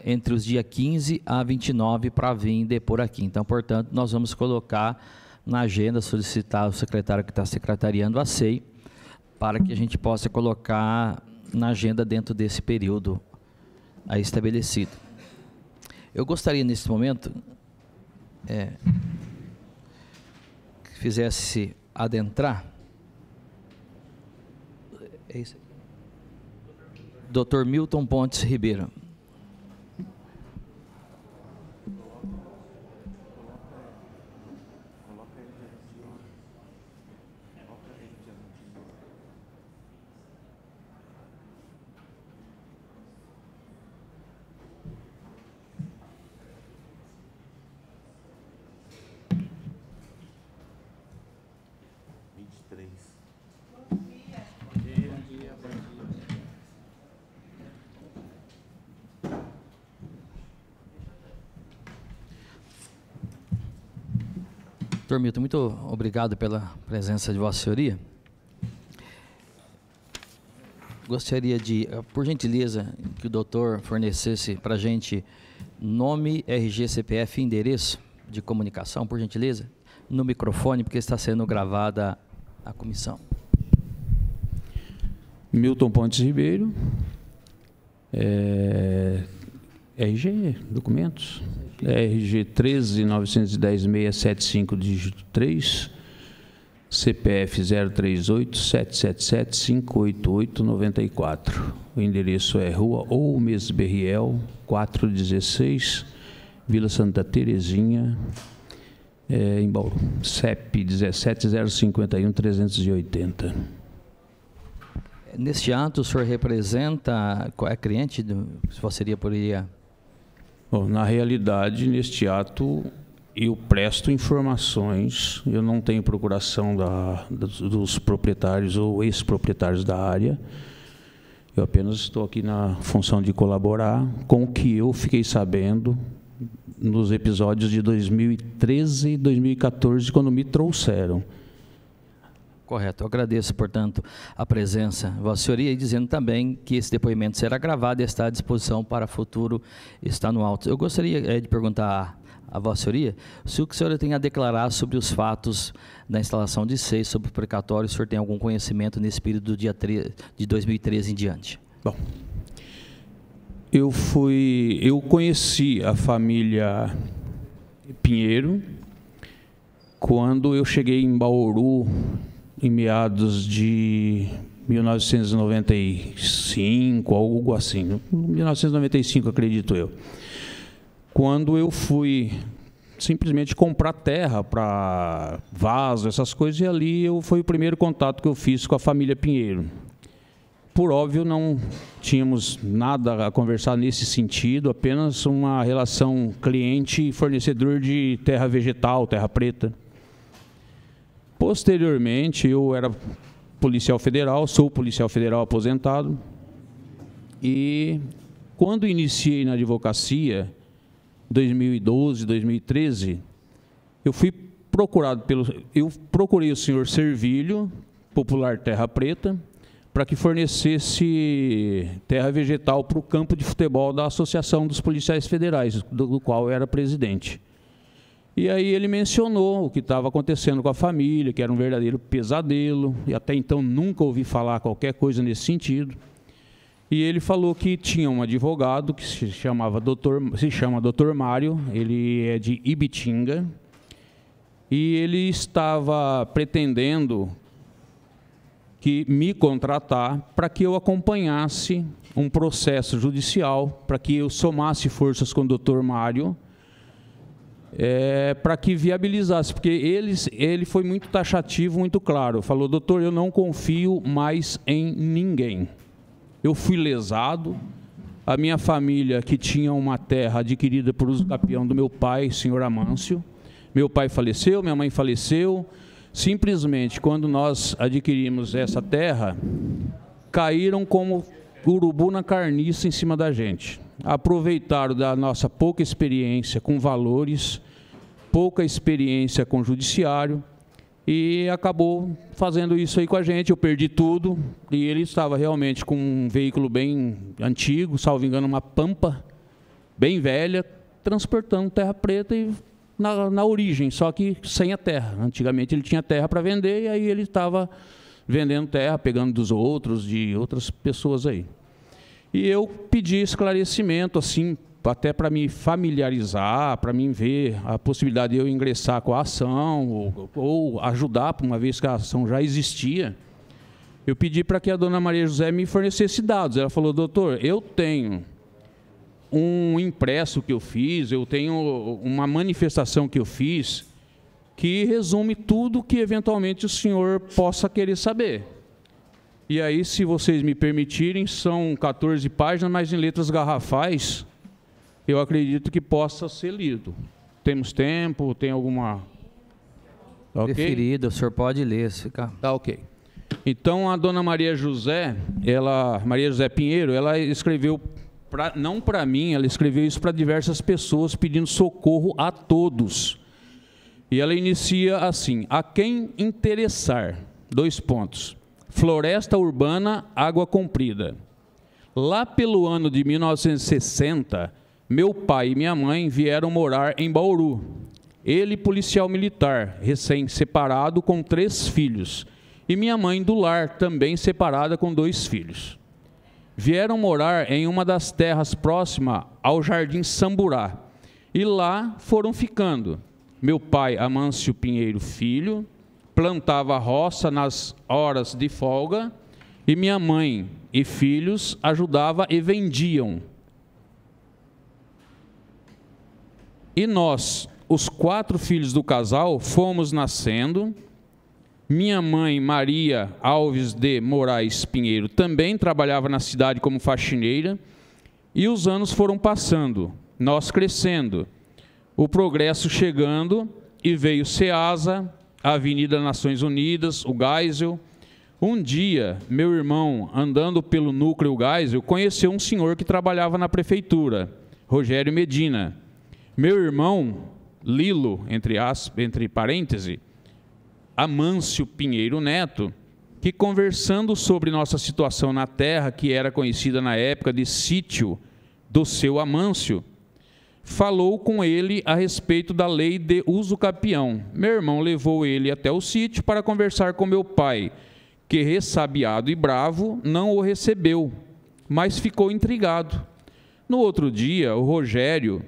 entre os dias 15 a 29 para vir depor aqui. Então, portanto, nós vamos colocar na agenda, solicitar o secretário que está secretariando a SEI, para que a gente possa colocar na agenda dentro desse período aí estabelecido. Eu gostaria, nesse momento, que fizesse adentrar. É isso aqui. Dr. Milton Pontes Ribeiro. Doutor Milton, muito obrigado pela presença de Vossa Senhoria. Gostaria de, por gentileza, que o doutor fornecesse para a gente nome, RG, CPF e endereço de comunicação, por gentileza, no microfone, porque está sendo gravada a comissão. Milton Pontes Ribeiro, RG, documentos, RG 13.910.675, dígito 3, CPF 038-777-588-94. O endereço é Rua Olmes Berriel, 416, Vila Santa Terezinha, em Bauru, CEP 17.051.380. Neste ato, o senhor representa, qual é a cliente? Se você poderia... Bom, na realidade, neste ato, eu presto informações, eu não tenho procuração dos proprietários ou ex-proprietários da área, eu apenas estou aqui na função de colaborar com o que eu fiquei sabendo nos episódios de 2013 e 2014, quando me trouxeram. Correto. Eu agradeço, portanto, a presença, Vossa Senhoria, e dizendo também que esse depoimento será gravado e está à disposição para futuro estar no auto. Eu gostaria de perguntar a Vossa Senhoria se o que a senhora tem a declarar sobre os fatos da instalação de SEI, sobre o precatório, se o senhor tem algum conhecimento nesse período do dia de 2013 em diante. Bom, eu conheci a família Pinheiro quando eu cheguei em Bauru, em meados de 1995, algo assim, 1995, acredito eu. Quando eu fui simplesmente comprar terra para vaso, essas coisas, e ali foi o primeiro contato que eu fiz com a família Pinheiro. Por óbvio, não tínhamos nada a conversar nesse sentido, apenas uma relação cliente e fornecedor de terra vegetal, terra preta. Posteriormente, eu era policial federal, sou policial federal aposentado, e quando iniciei na advocacia, 2012, 2013, eu procurei o senhor Servilho, popular Terra Preta, para que fornecesse terra vegetal para o campo de futebol da Associação dos Policiais Federais, do qual eu era presidente. E aí ele mencionou o que estava acontecendo com a família, que era um verdadeiro pesadelo, e até então nunca ouvi falar qualquer coisa nesse sentido. E ele falou que tinha um advogado que se chama Dr. Mário, ele é de Ibitinga, e ele estava pretendendo me contratar para que eu acompanhasse um processo judicial, para que eu somasse forças com o Dr. Mário, para que viabilizasse, porque ele foi muito taxativo, muito claro. Falou, doutor, eu não confio mais em ninguém. Eu fui lesado, a minha família, que tinha uma terra adquirida por uso capião do meu pai, senhor Amâncio, meu pai faleceu, minha mãe faleceu, simplesmente, quando nós adquirimos essa terra, caíram como urubu na carniça em cima da gente. Aproveitaram da nossa pouca experiência com valores, pouca experiência com judiciário, e acabou fazendo isso aí com a gente. Eu perdi tudo, e ele estava realmente com um veículo bem antigo, salvo engano, uma Pampa, bem velha, transportando terra preta e na origem, só que sem a terra. Antigamente ele tinha terra para vender, e aí ele estava vendendo terra, pegando dos outros, de outras pessoas aí. E eu pedi esclarecimento, assim, até para me familiarizar, para mim ver a possibilidade de eu ingressar com a ação, ou ajudar, uma vez que a ação já existia. Eu pedi para que a dona Maria José me fornecesse dados. Ela falou, doutor, eu tenho um impresso que eu fiz, eu tenho uma manifestação que eu fiz, que resume tudo que eventualmente o senhor possa querer saber. E aí, se vocês me permitirem, são 14 páginas, mas em letras garrafais, eu acredito que possa ser lido. Temos tempo, tem alguma... Okay? Preferido, o senhor pode ler, se ficar... Tá, ok. Então, a dona Maria José Pinheiro, ela escreveu, não para mim, ela escreveu isso para diversas pessoas, pedindo socorro a todos. E ela inicia assim, a quem interessar, 2 pontos, Floresta Urbana, Água Comprida. Lá pelo ano de 1960, meu pai e minha mãe vieram morar em Bauru. Ele, policial militar, recém-separado, com 3 filhos. E minha mãe do lar, também separada, com 2 filhos. Vieram morar em uma das terras próximas ao Jardim Samburá. E lá foram ficando. Meu pai, Amâncio Pinheiro Filho, plantava roça nas horas de folga, e minha mãe e filhos ajudavam e vendiam. E nós, os 4 filhos do casal, fomos nascendo. Minha mãe, Maria Alves de Moraes Pinheiro, também trabalhava na cidade como faxineira, e os anos foram passando, nós crescendo, o progresso chegando, e veio Ceasa, a Avenida Nações Unidas, o Geisel. Um dia, meu irmão, andando pelo núcleo Geisel, conheceu um senhor que trabalhava na prefeitura, Rogério Medina. Meu irmão, Lilo, entre parênteses, Amâncio Pinheiro Neto, que conversando sobre nossa situação na terra, que era conhecida na época de sítio do seu Amâncio, falou com ele a respeito da lei de uso capião. Meu irmão levou ele até o sítio para conversar com meu pai, que, ressabiado e bravo, não o recebeu, mas ficou intrigado. No outro dia, o Rogério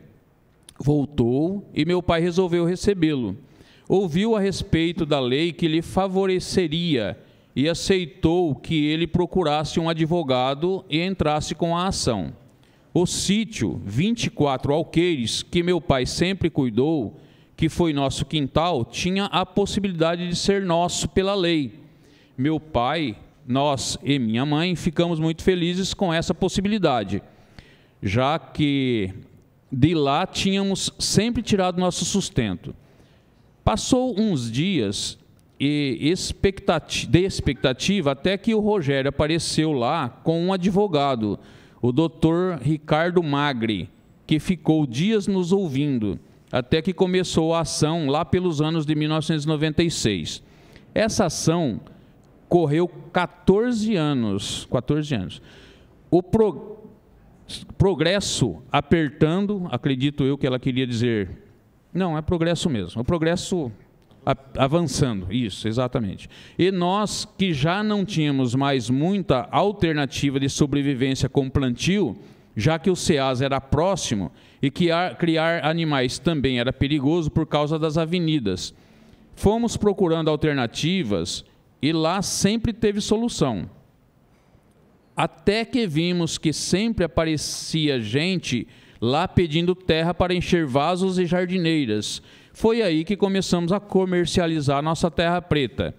voltou e meu pai resolveu recebê-lo. Ouviu a respeito da lei que lhe favoreceria e aceitou que ele procurasse um advogado e entrasse com a ação. O sítio, 24 alqueires, que meu pai sempre cuidou, que foi nosso quintal, tinha a possibilidade de ser nosso pela lei. Meu pai, nós e minha mãe ficamos muito felizes com essa possibilidade, já que de lá tínhamos sempre tirado nosso sustento. Passou uns dias de expectativa até que o Rogério apareceu lá com um advogado, o doutor Ricardo Magri, que ficou dias nos ouvindo, até que começou a ação lá pelos anos de 1996. Essa ação correu 14 anos. O progresso apertando, acredito eu que ela queria dizer, não, é progresso mesmo, o progresso avançando, isso, exatamente. E nós, que já não tínhamos mais muita alternativa de sobrevivência com plantio, já que o Ceasa era próximo e que criar animais também era perigoso por causa das avenidas. Fomos procurando alternativas e lá sempre teve solução. Até que vimos que sempre aparecia gente lá pedindo terra para encher vasos e jardineiras. Foi aí que começamos a comercializar nossa terra preta.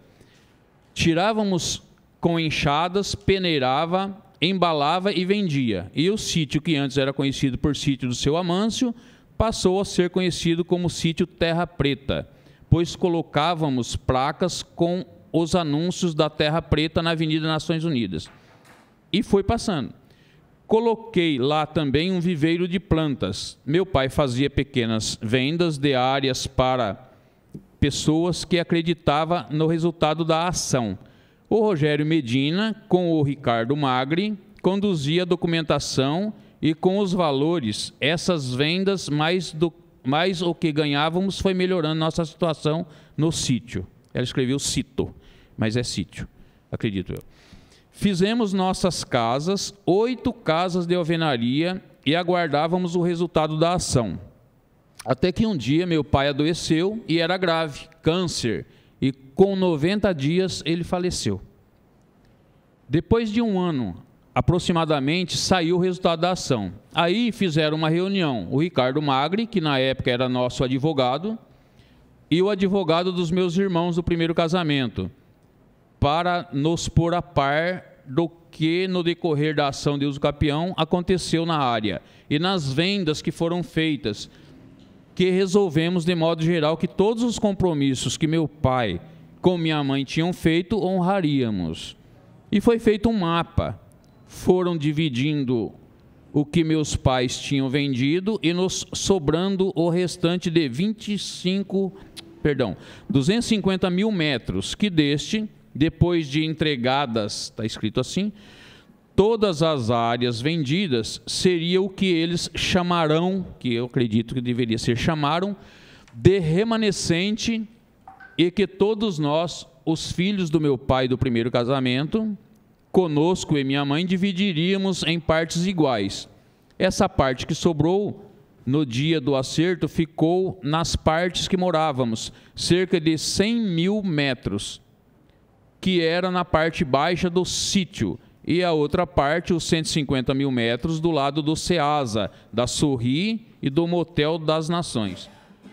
Tirávamos com enxadas, peneirava, embalava e vendia. E o sítio, que antes era conhecido por sítio do Seu Amâncio, passou a ser conhecido como sítio Terra Preta, pois colocávamos placas com os anúncios da Terra Preta na Avenida Nações Unidas. E foi passando. Coloquei lá também um viveiro de plantas. Meu pai fazia pequenas vendas de áreas para pessoas que acreditavam no resultado da ação. O Rogério Medina, com o Ricardo Magri, conduzia a documentação e com os valores, essas vendas, mais o que ganhávamos, foi melhorando nossa situação no sítio. Ela escreveu sítio, mas é sítio, acredito eu. Fizemos nossas casas, 8 casas de alvenaria, e aguardávamos o resultado da ação. Até que um dia meu pai adoeceu e era grave, câncer, e com 90 dias ele faleceu. Depois de um ano, aproximadamente, saiu o resultado da ação. Aí fizeram uma reunião, o Ricardo Magri, que na época era nosso advogado, e o advogado dos meus irmãos do primeiro casamento, para nos pôr a par do que no decorrer da ação de uso capião aconteceu na área e nas vendas que foram feitas, que resolvemos de modo geral que todos os compromissos que meu pai com minha mãe tinham feito, honraríamos. E foi feito um mapa. Foram dividindo o que meus pais tinham vendido e nos sobrando o restante de 250 mil metros, que deste, depois de entregadas, está escrito assim, todas as áreas vendidas, seria o que eles chamarão, que eu acredito que deveria ser chamaram, de remanescente, e que todos nós, os filhos do meu pai do primeiro casamento, conosco e minha mãe, dividiríamos em partes iguais. Essa parte que sobrou, no dia do acerto, ficou nas partes que morávamos, cerca de 100 mil metros, que era na parte baixa do sítio, e a outra parte, os 150 mil metros, do lado do SEASA, da Sorri e do Motel das Nações,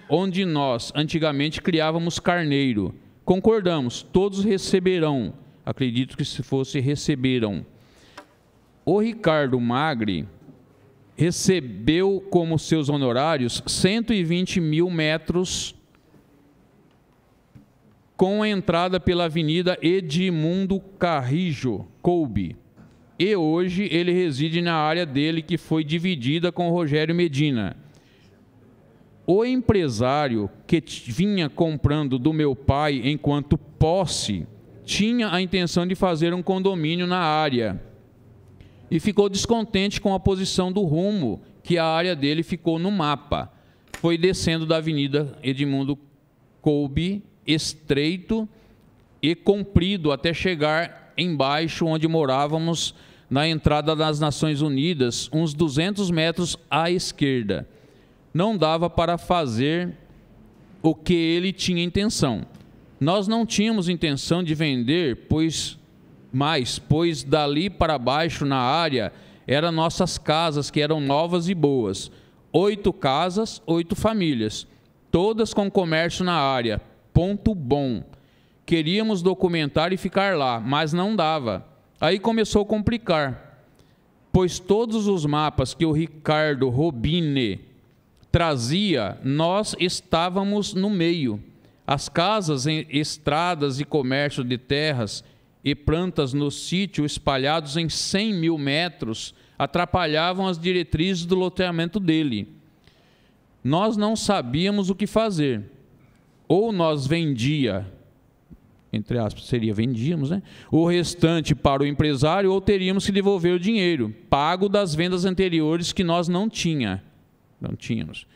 onde nós antigamente criávamos carneiro. Concordamos, todos receberão, acredito que se fosse receberam. O Ricardo Magri recebeu como seus honorários 120 mil metros com a entrada pela Avenida Edmundo Carrijo, Coube. E hoje ele reside na área dele, que foi dividida com o Rogério Medina. O empresário que vinha comprando do meu pai enquanto posse tinha a intenção de fazer um condomínio na área e ficou descontente com a posição do rumo que a área dele ficou no mapa. Foi descendo da Avenida Edmundo Coube, estreito e comprido até chegar embaixo onde morávamos, na entrada das Nações Unidas, uns 200 metros à esquerda. Não dava para fazer o que ele tinha intenção. Nós não tínhamos intenção de vender, pois dali para baixo na área eram nossas casas, que eram novas e boas. 8 casas, 8 famílias, todas com comércio na área, ponto bom. Queríamos documentar e ficar lá, mas não dava. Aí começou a complicar, pois todos os mapas que o Ricardo Robine trazia, nós estávamos no meio. As casas, estradas e comércio de terras e plantas no sítio, espalhados em 100 mil metros, atrapalhavam as diretrizes do loteamento dele. Nós não sabíamos o que fazer. Ou nós vendia, entre aspas, vendíamos, né? O restante para o empresário, ou teríamos que devolver o dinheiro, pago das vendas anteriores que nós não tínhamos.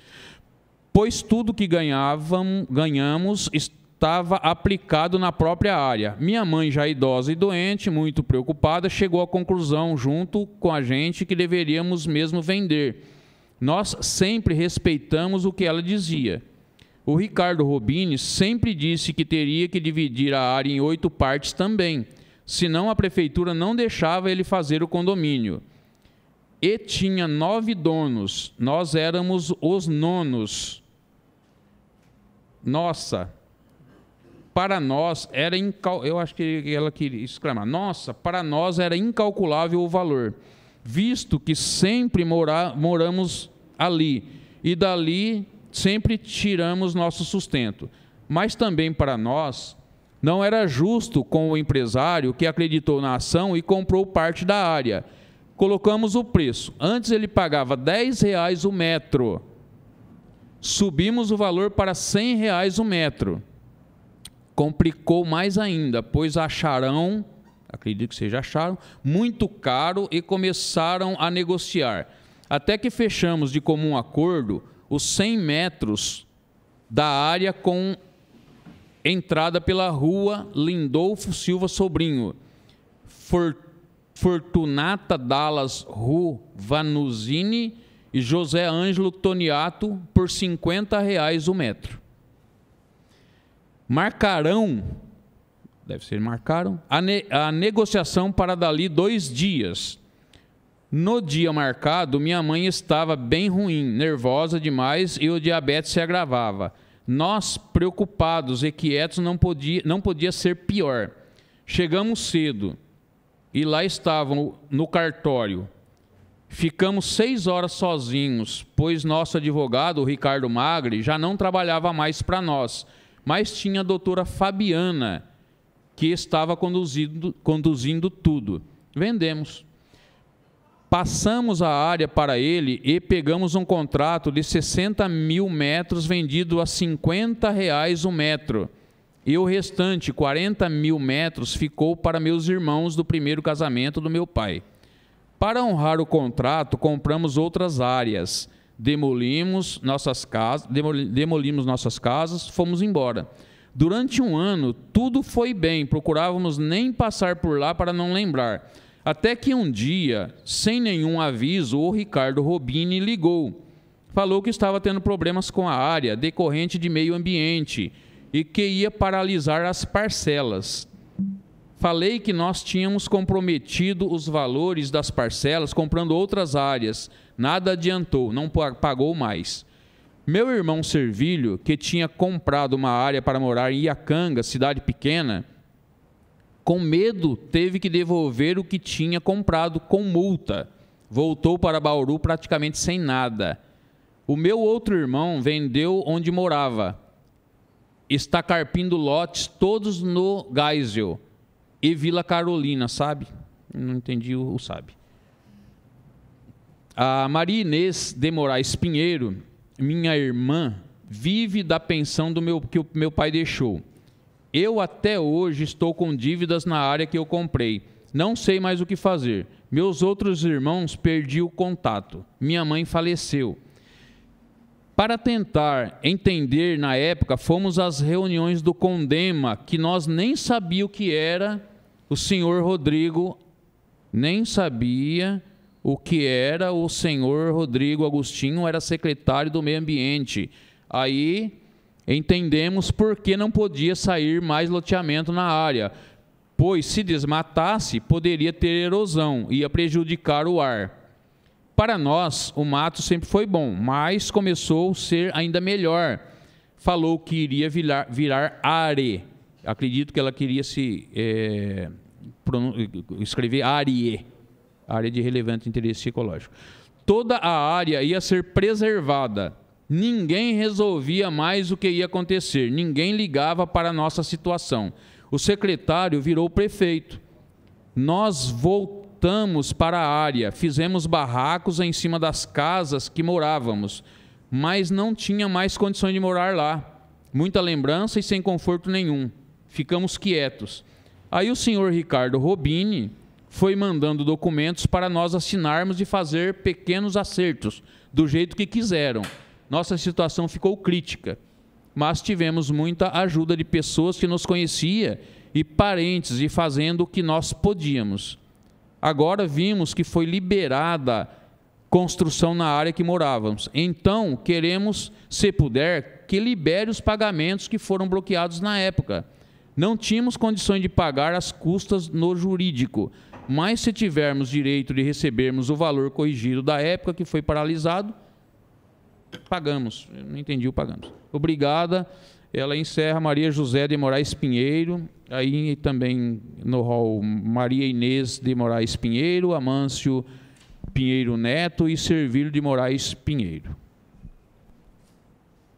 Pois tudo que ganhamos estava aplicado na própria área. Minha mãe, já idosa e doente, muito preocupada, chegou à conclusão, junto com a gente, que deveríamos mesmo vender. Nós sempre respeitamos o que ela dizia. O Ricardo Robini sempre disse que teria que dividir a área em 8 partes também, senão a prefeitura não deixava ele fazer o condomínio. e tinha 9 donos. Nós éramos os 9º. Nossa, para nós era eu acho que ela queria exclamar. Nossa, para nós era incalculável o valor, visto que sempre moramos ali e dali sempre tiramos nosso sustento. Mas também para nós não era justo com o empresário que acreditou na ação e comprou parte da área. Colocamos o preço. Antes ele pagava R$10 o metro. Subimos o valor para R$100 o metro. Complicou mais ainda, pois acharam, acredito que seja acharam, muito caro e começaram a negociar. Até que fechamos de comum acordo os 100 metros da área com entrada pela rua Lindolfo Silva Sobrinho, Fortunata Dallas Vanuzini e José Ângelo Toniato por R$50 o metro. Marcaram, deve ser marcaram, a negociação para dali 2 dias. No dia marcado, minha mãe estava bem ruim, nervosa demais e o diabetes se agravava. Nós, preocupados e quietos, não podia ser pior. Chegamos cedo e lá estavam no cartório. Ficamos 6 horas sozinhos, pois nosso advogado, o Ricardo Magri, já não trabalhava mais para nós, mas tinha a doutora Fabiana, que estava conduzindo tudo. Vendemos. Passamos a área para ele e pegamos um contrato de 60 mil metros vendido a R$50 o metro. E o restante, 40 mil metros, ficou para meus irmãos do primeiro casamento do meu pai. Para honrar o contrato, compramos outras áreas, demolimos nossas casas, fomos embora. Durante um ano, tudo foi bem, procurávamos nem passar por lá para não lembrar. Até que um dia, sem nenhum aviso, o Ricardo Robini ligou. Falou que estava tendo problemas com a área, decorrente de meio ambiente, e que ia paralisar as parcelas. Falei que nós tínhamos comprometido os valores das parcelas comprando outras áreas. Nada adiantou, não pagou mais. Meu irmão Servilho, que tinha comprado uma área para morar em Iacanga, cidade pequena, com medo, teve que devolver o que tinha comprado com multa. Voltou para Bauru praticamente sem nada. O meu outro irmão vendeu onde morava. Está carpindo lotes todos no Geisel e Vila Carolina, sabe? Não entendi o sabe. A Maria Inês de Moraes Pinheiro, minha irmã, vive da pensão que o meu pai deixou. Eu até hoje estou com dívidas na área que eu comprei. Não sei mais o que fazer. Meus outros irmãos perdi o contato. Minha mãe faleceu. Para tentar entender, na época, fomos às reuniões do Condema, que nós nem sabíamos o que era. O senhor Rodrigo nem sabia o que era. O senhor Rodrigo Agostinho era secretário do Meio Ambiente. Aí entendemos por que não podia sair mais loteamento na área, pois se desmatasse, poderia ter erosão, ia prejudicar o ar. Para nós, o mato sempre foi bom, mas começou a ser ainda melhor. Falou que iria virar ARE. Acredito que ela queria escrever ARE, Área de Relevante Interesse Ecológico. Toda a área ia ser preservada. Ninguém resolvia mais o que ia acontecer, ninguém ligava para a nossa situação. O secretário virou prefeito. Nós voltamos para a área, fizemos barracos em cima das casas que morávamos, mas não tinha mais condições de morar lá. Muita lembrança e sem conforto nenhum. Ficamos quietos. Aí o senhor Ricardo Robini foi mandando documentos para nós assinarmos e fazer pequenos acertos, do jeito que quiseram. Nossa situação ficou crítica, mas tivemos muita ajuda de pessoas que nos conheciam e parentes, e fazendo o que nós podíamos. Agora vimos que foi liberada construção na área que morávamos. Então, queremos, se puder, que libere os pagamentos que foram bloqueados na época. Não tínhamos condições de pagar as custas no jurídico, mas se tivermos direito de recebermos o valor corrigido da época que foi paralisado, pagamos. Eu não entendi o pagamos. Obrigada. Ela encerra Maria José de Moraes Pinheiro, aí também no rol Maria Inês de Moraes Pinheiro, Amâncio Pinheiro Neto e Servílio de Moraes Pinheiro.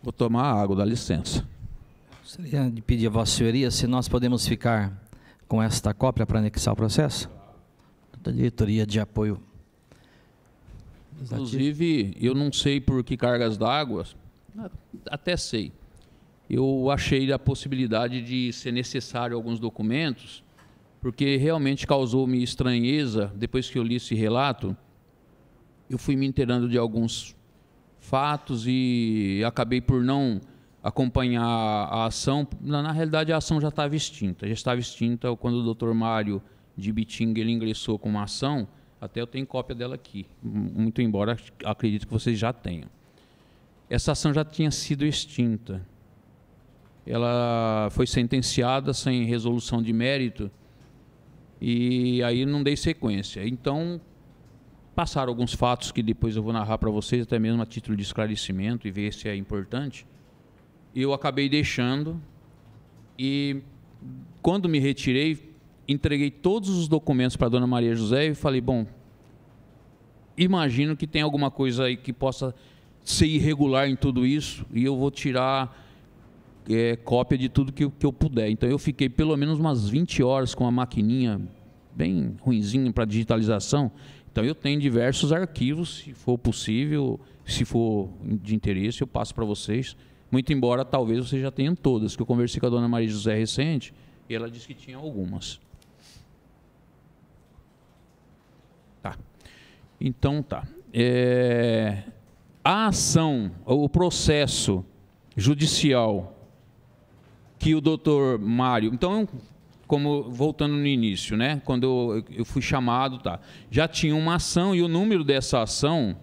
Vou tomar água, dá licença. Gostaria de pedir a Vossa Senhoria se nós podemos ficar com esta cópia para anexar o processo? Da Diretoria de Apoio. Inclusive, eu não sei por que cargas d'água, até sei. Eu achei a possibilidade de ser necessário alguns documentos, porque realmente causou-me estranheza, depois que eu li esse relato, eu fui me inteirando de alguns fatos e acabei por não acompanhar a ação. Na realidade, a ação já estava extinta. Já estava extinta quando o Dr. Mário de Bitinga ele ingressou com uma ação, até eu tenho cópia dela aqui, muito embora acredito que vocês já tenham. Essa ação já tinha sido extinta. Ela foi sentenciada sem resolução de mérito e aí não dei sequência. Então, passaram alguns fatos que depois eu vou narrar para vocês, até mesmo a título de esclarecimento e ver se é importante. Eu acabei deixando e, quando me retirei, entreguei todos os documentos para a dona Maria José e falei, bom, imagino que tem alguma coisa aí que possa ser irregular em tudo isso e eu vou tirar cópia de tudo que eu puder. Então eu fiquei pelo menos umas 20 horas com a maquininha bem ruinzinha para digitalização. Então eu tenho diversos arquivos, se for possível, se for de interesse, eu passo para vocês. Muito embora talvez vocês já tenham todas, que eu conversei com a dona Maria José recente e ela disse que tinha algumas. Tá. Então tá. A ação, o processo judicial que o doutor Mário... Então, como voltando no início, né? Quando eu fui chamado, tá, já tinha uma ação e o número dessa ação,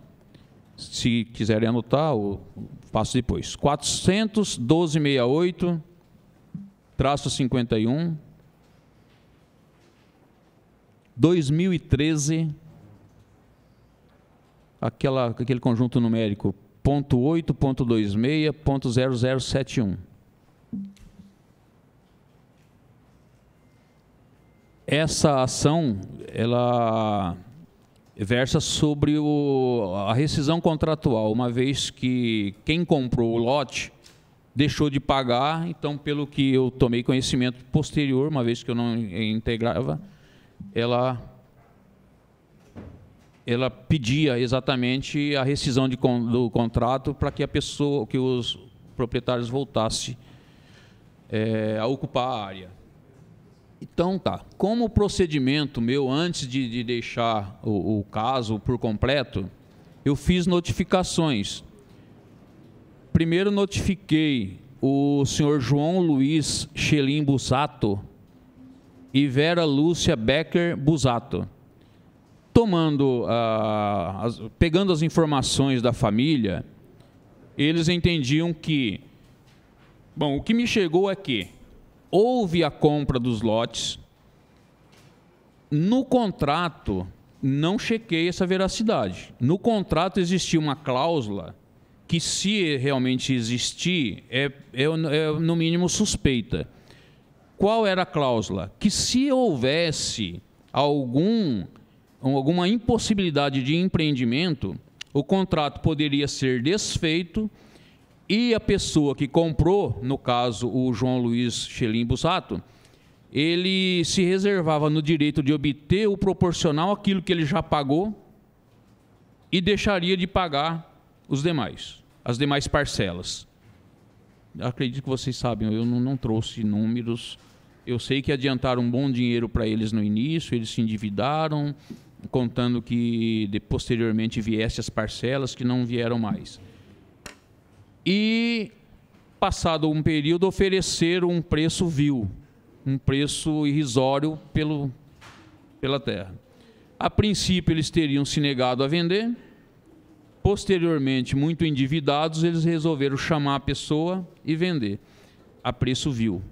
se quiserem anotar, eu passo depois. 41268-51, 2013, aquele conjunto numérico, .8.26.0071. Essa ação, ela versa sobre a rescisão contratual, uma vez que quem comprou o lote deixou de pagar, então, pelo que eu tomei conhecimento posterior, uma vez que eu não integrava, ela pedia exatamente a rescisão do contrato para que que os proprietários voltassem a ocupar a área. Então, tá. Como o procedimento meu, antes de deixar o caso por completo, eu fiz notificações. Primeiro notifiquei o senhor João Luiz Chelim Busato e Vera Lúcia Becker Busato. Pegando as informações da família, eles entendiam que... Bom, o que me chegou é que houve a compra dos lotes. No contrato, não chequei essa veracidade. No contrato existia uma cláusula que, se realmente existir, é no mínimo suspeita. Qual era a cláusula? Que se houvesse alguma impossibilidade de empreendimento, o contrato poderia ser desfeito e a pessoa que comprou, no caso o João Luiz Chelim Busato, ele se reservava no direito de obter o proporcional àquilo que ele já pagou e deixaria de pagar as demais parcelas. Acredito que vocês sabem, eu não trouxe números. Eu sei que adiantaram um bom dinheiro para eles no início, eles se endividaram, contando que posteriormente viessem as parcelas que não vieram mais. E, passado um período, ofereceram um preço vil, um preço irrisório pela terra. A princípio, eles teriam se negado a vender. Posteriormente, muito endividados, eles resolveram chamar a pessoa e vender a preço vil.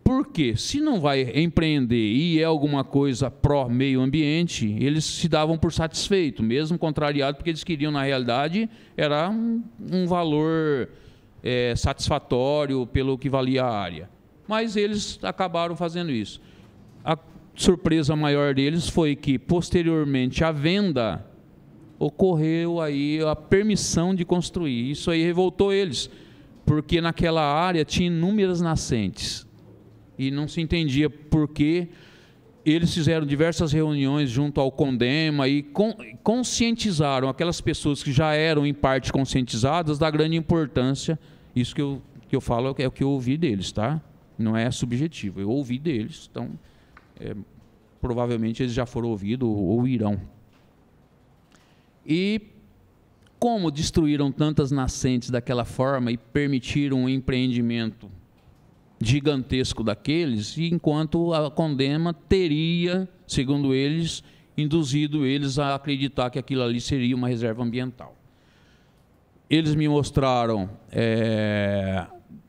Por quê? Se não vai empreender e é alguma coisa pró-meio ambiente, eles se davam por satisfeito, mesmo contrariado, porque eles queriam, na realidade, era um valor satisfatório pelo que valia a área. Mas eles acabaram fazendo isso. A surpresa maior deles foi que, posteriormente à venda, ocorreu aí a permissão de construir. Isso aí revoltou eles, porque naquela área tinha inúmeras nascentes. E não se entendia por que eles fizeram diversas reuniões junto ao CONDEMA e conscientizaram aquelas pessoas que já eram, em parte, conscientizadas da grande importância. Isso que eu falo é o que eu ouvi deles, tá? Não é subjetivo, eu ouvi deles. Então, provavelmente eles já foram ouvidos ou irão. E como destruíram tantas nascentes daquela forma e permitiram um empreendimento gigantesco daqueles, enquanto a CONDEMA teria, segundo eles, induzido eles a acreditar que aquilo ali seria uma reserva ambiental. Eles me mostraram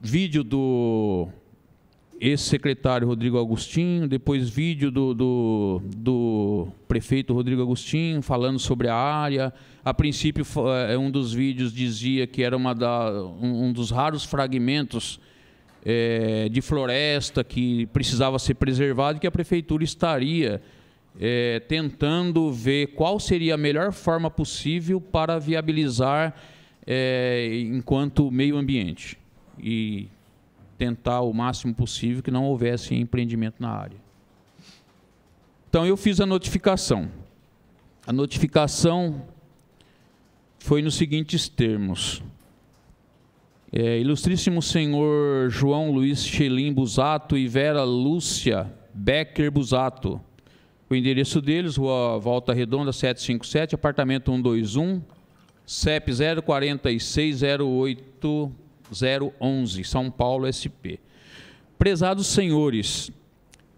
vídeo do ex-secretário Rodrigo Agostinho, depois vídeo do prefeito Rodrigo Agostinho falando sobre a área. A princípio, um dos vídeos dizia que era um dos raros fragmentos de floresta que precisava ser preservado e que a prefeitura estaria tentando ver qual seria a melhor forma possível para viabilizar enquanto meio ambiente e tentar o máximo possível que não houvesse empreendimento na área. Então eu fiz a notificação. A notificação foi nos seguintes termos. Ilustríssimo senhor João Luiz Chelim Busato e Vera Lúcia Becker Busato. O endereço deles, Rua Volta Redonda 757, apartamento 121, CEP 0460811, São Paulo, SP. Prezados senhores,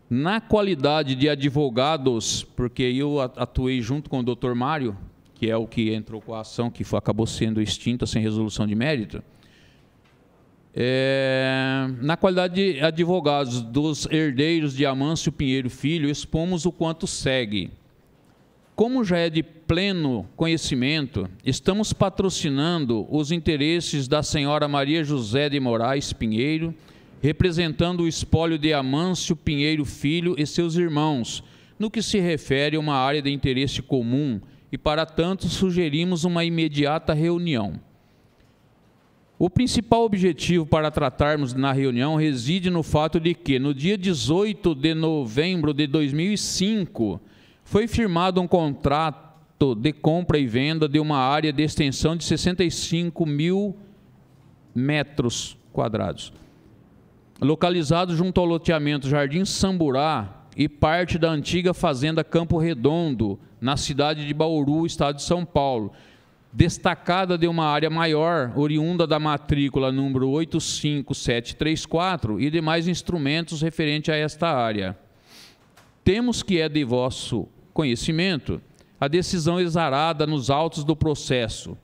na qualidade de advogados, porque eu atuei junto com o Dr. Mário, que é o que entrou com a ação, que acabou sendo extinta sem resolução de mérito, na qualidade de advogados dos herdeiros de Amâncio Pinheiro Filho, expomos o quanto segue. Como já é de pleno conhecimento, estamos patrocinando os interesses da senhora Maria José de Moraes Pinheiro, representando o espólio de Amâncio Pinheiro Filho e seus irmãos, no que se refere a uma área de interesse comum, e para tanto sugerimos uma imediata reunião. O principal objetivo para tratarmos na reunião reside no fato de que, no dia 18 de novembro de 2005, foi firmado um contrato de compra e venda de uma área de extensão de 65 mil metros quadrados, localizado junto ao loteamento Jardim Samburá e parte da antiga fazenda Campo Redondo, na cidade de Bauru, estado de São Paulo, destacada de uma área maior, oriunda da matrícula número 85734 e demais instrumentos referentes a esta área. Temos que é de vosso conhecimento a decisão exarada nos autos do processo,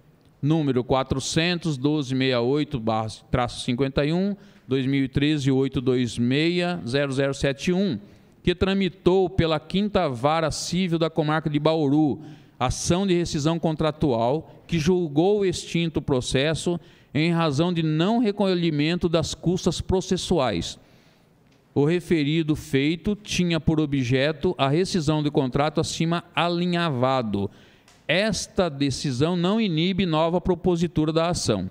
número 41268/51, 2013-826-0071, que tramitou pela 5ª Vara Civil da Comarca de Bauru, ação de rescisão contratual, que julgou o extinto processo em razão de não recolhimento das custas processuais. O referido feito tinha por objeto a rescisão do contrato acima alinhavado. Esta decisão não inibe nova propositura da ação.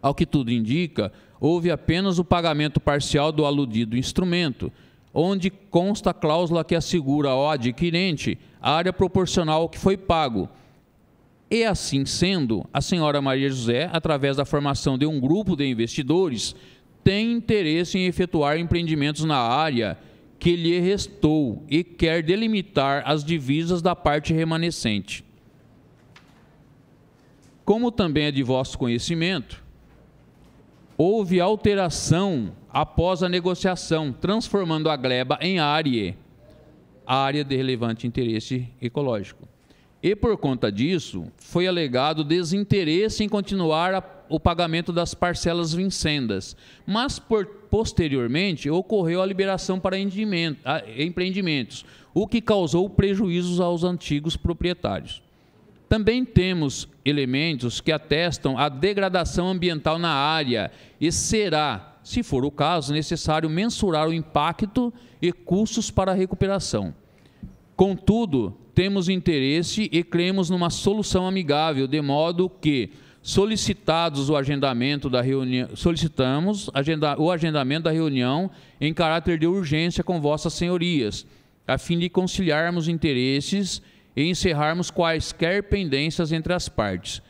Ao que tudo indica, houve apenas o pagamento parcial do aludido instrumento, onde consta a cláusula que assegura ao adquirente a área proporcional ao que foi pago. E assim sendo, a senhora Maria José, através da formação de um grupo de investidores, tem interesse em efetuar empreendimentos na área que lhe restou e quer delimitar as divisas da parte remanescente. Como também é de vosso conhecimento, houve alteração após a negociação, transformando a gleba em área de relevante interesse ecológico. E, por conta disso, foi alegado desinteresse em continuar o pagamento das parcelas vincendas. Mas, posteriormente, ocorreu a liberação para empreendimentos, o que causou prejuízos aos antigos proprietários. Também temos elementos que atestam a degradação ambiental na área e será, se for o caso, necessário mensurar o impacto e custos para a recuperação. Contudo, temos interesse e cremos numa solução amigável, de modo que, solicitamos o agendamento da reunião em caráter de urgência com vossas senhorias, a fim de conciliarmos interesses e encerrarmos quaisquer pendências entre as partes.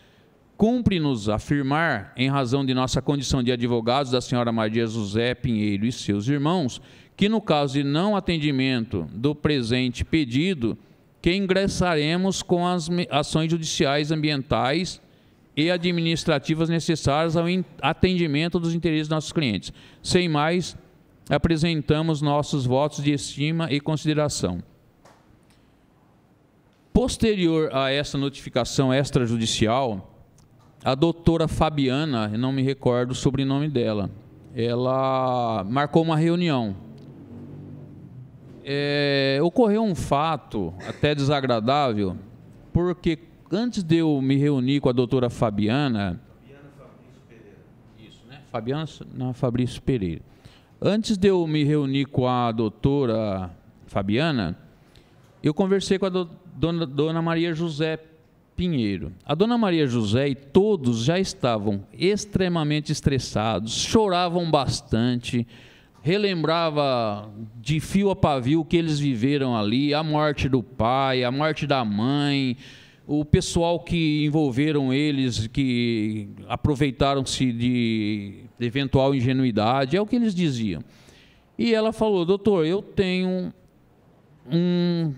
Cumpre-nos afirmar, em razão de nossa condição de advogados da senhora Maria José Pinheiro e seus irmãos, que no caso de não atendimento do presente pedido, que ingressaremos com as ações judiciais ambientais e administrativas necessárias ao atendimento dos interesses dos nossos clientes. Sem mais, apresentamos nossos votos de estima e consideração. Posterior a essa notificação extrajudicial, a doutora Fabiana, eu não me recordo o sobrenome dela, ela marcou uma reunião. Ocorreu um fato até desagradável, porque antes de eu me reunir com a doutora Fabiana... Fabrício Pereira. Isso, né? Fabiana Fabrício Pereira. Antes de eu me reunir com a doutora Fabiana, eu conversei com a dona Maria José Pinheiro. A dona Maria José e todos já estavam extremamente estressados, choravam bastante, relembrava de fio a pavio o que eles viveram ali, a morte do pai, a morte da mãe, o pessoal que envolveram eles, que aproveitaram-se de eventual ingenuidade, é o que eles diziam. E ela falou: doutor, eu tenho um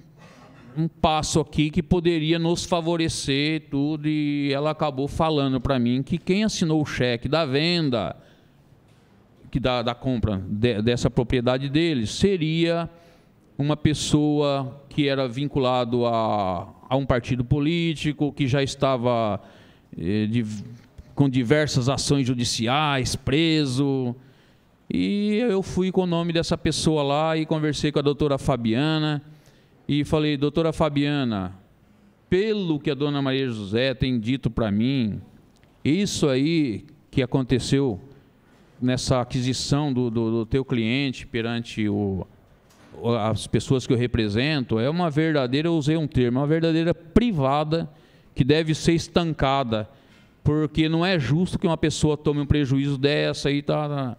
passo aqui que poderia nos favorecer tudo, e ela acabou falando para mim que quem assinou o cheque da venda, da compra dessa propriedade deles, seria uma pessoa que era vinculado a um partido político, que já estava com diversas ações judiciais, preso. E eu fui com o nome dessa pessoa lá e conversei com a doutora Fabiana e falei: doutora Fabiana, pelo que a dona Maria José tem dito para mim, isso aí que aconteceu nessa aquisição do teu cliente perante as pessoas que eu represento, é uma verdadeira, eu usei um termo, uma verdadeira privada que deve ser estancada, porque não é justo que uma pessoa tome um prejuízo dessa e tá.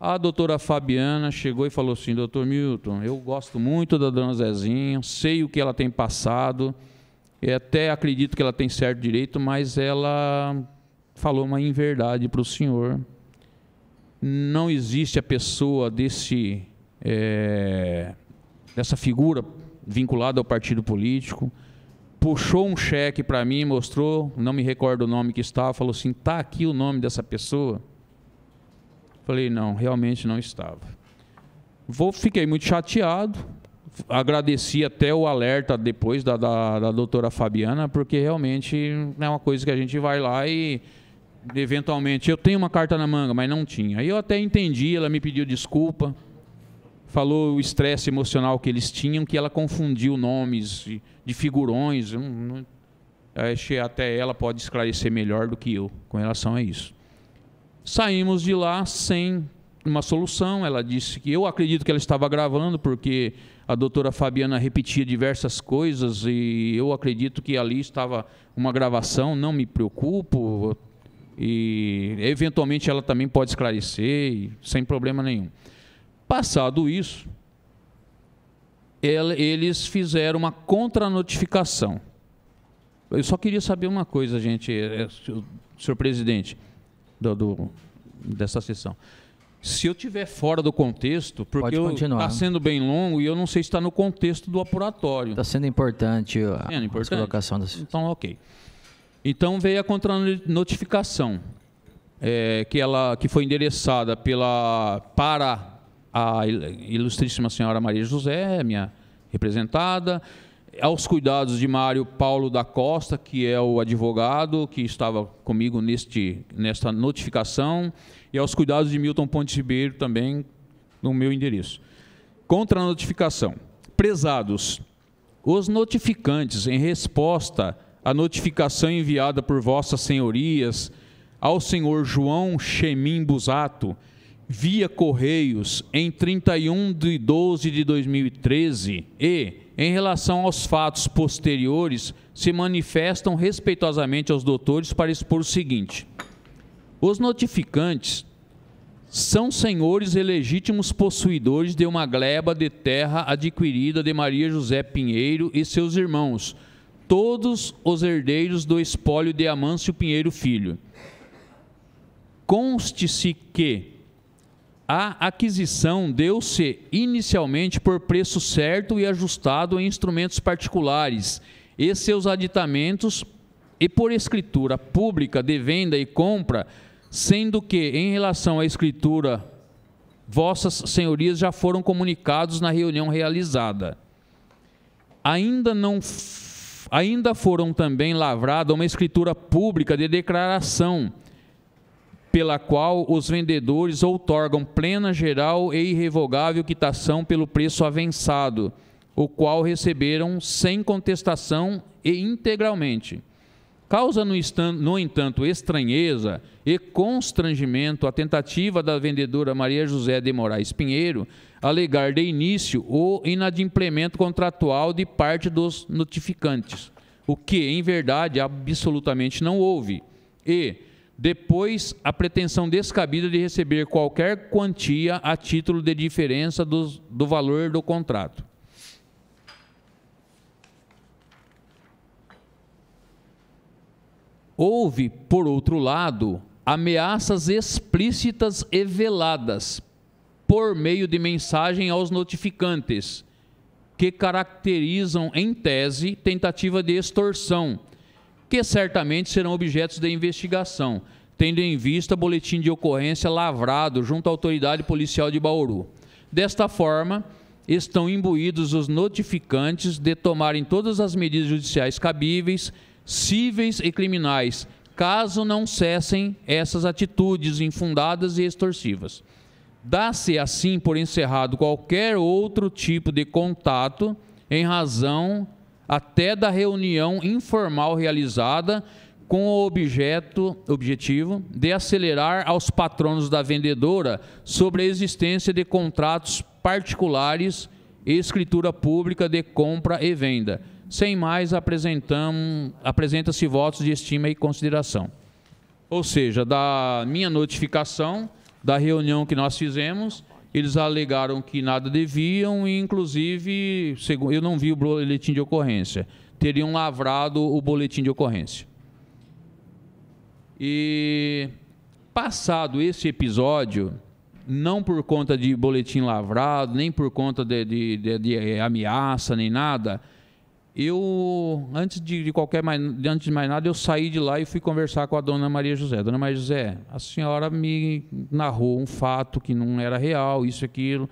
A doutora Fabiana chegou e falou assim: doutor Milton, eu gosto muito da dona Zezinha, sei o que ela tem passado, e até acredito que ela tem certo direito, mas ela falou uma inverdade para o senhor. Não existe a pessoa dessa figura vinculada ao partido político. Puxou um cheque para mim, mostrou, não me recordo o nome que estava, falou assim: está aqui o nome dessa pessoa? Falei: não, realmente não estava. Fiquei muito chateado, agradeci até o alerta depois da doutora Fabiana, porque realmente é uma coisa que a gente vai lá e eventualmente eu tenho uma carta na manga, mas não tinha. Aí eu até entendi, ela me pediu desculpa, falou o estresse emocional que eles tinham, que ela confundiu nomes de figurões. Até ela pode esclarecer melhor do que eu com relação a isso. Saímos de lá sem uma solução. Ela disse que eu acredito que ela estava gravando, porque a doutora Fabiana repetia diversas coisas e eu acredito que ali estava uma gravação, não me preocupo, e eventualmente ela também pode esclarecer, sem problema nenhum. Passado isso, eles fizeram uma contranotificação. Eu só queria saber uma coisa, gente, senhor presidente, dessa sessão. Se eu estiver fora do contexto, porque está sendo bem longo e eu não sei se está no contexto do apuratório. Está sendo importante a colocação das... Então, ok. Então veio a contranotificação, que foi endereçada para a ilustríssima senhora Maria José, minha representada. aos cuidados de Mário Paulo da Costa, que é o advogado que estava comigo nesta notificação, e aos cuidados de Milton Pontes Ribeiro também no meu endereço. Contra a notificação. Prezados, os notificantes, em resposta à notificação enviada por vossas senhorias ao senhor João Chemin Busato, via Correios, em 31/12/2013, e, em relação aos fatos posteriores, se manifestam respeitosamente aos doutores para expor o seguinte: os notificantes são senhores e legítimos possuidores de uma gleba de terra adquirida de Maria José Pinheiro e seus irmãos, todos os herdeiros do espólio de Amâncio Pinheiro Filho. Conste-se que a aquisição deu-se inicialmente por preço certo e ajustado em instrumentos particulares e seus aditamentos e por escritura pública de venda e compra, sendo que, em relação à escritura, vossas senhorias já foram comunicados na reunião realizada. Ainda foram também lavrada uma escritura pública de declaração, pela qual os vendedores outorgam plena, geral e irrevogável quitação pelo preço avançado, o qual receberam sem contestação e integralmente. Causa, no entanto, estranheza e constrangimento a tentativa da vendedora Maria José de Moraes Pinheiro alegar de início o inadimplemento contratual de parte dos notificantes, o que, em verdade, absolutamente não houve, e depois a pretensão descabida de receber qualquer quantia a título de diferença do valor do contrato. Houve, por outro lado, ameaças explícitas e veladas, por meio de mensagem aos notificantes, que caracterizam, em tese, tentativa de extorsão, que certamente serão objetos de investigação, tendo em vista boletim de ocorrência lavrado junto à autoridade policial de Bauru. Desta forma, estão imbuídos os notificantes de tomarem todas as medidas judiciais cabíveis, cíveis e criminais, caso não cessem essas atitudes infundadas e extorsivas. Dá-se assim por encerrado qualquer outro tipo de contato em razão até da reunião informal realizada com o objetivo de acelerar aos patronos da vendedora sobre a existência de contratos particulares e escritura pública de compra e venda. Sem mais, apresenta-se votos de estima e consideração. Ou seja, da minha notificação, da reunião que nós fizemos, eles alegaram que nada deviam e, inclusive, eu não vi o boletim de ocorrência, teriam lavrado o boletim de ocorrência. E, passado esse episódio, não por conta de boletim lavrado, nem por conta de ameaça, nem nada, eu, antes de mais nada, eu saí de lá e fui conversar com a dona Maria José. Dona Maria José, a senhora me narrou um fato que não era real, isso, aquilo.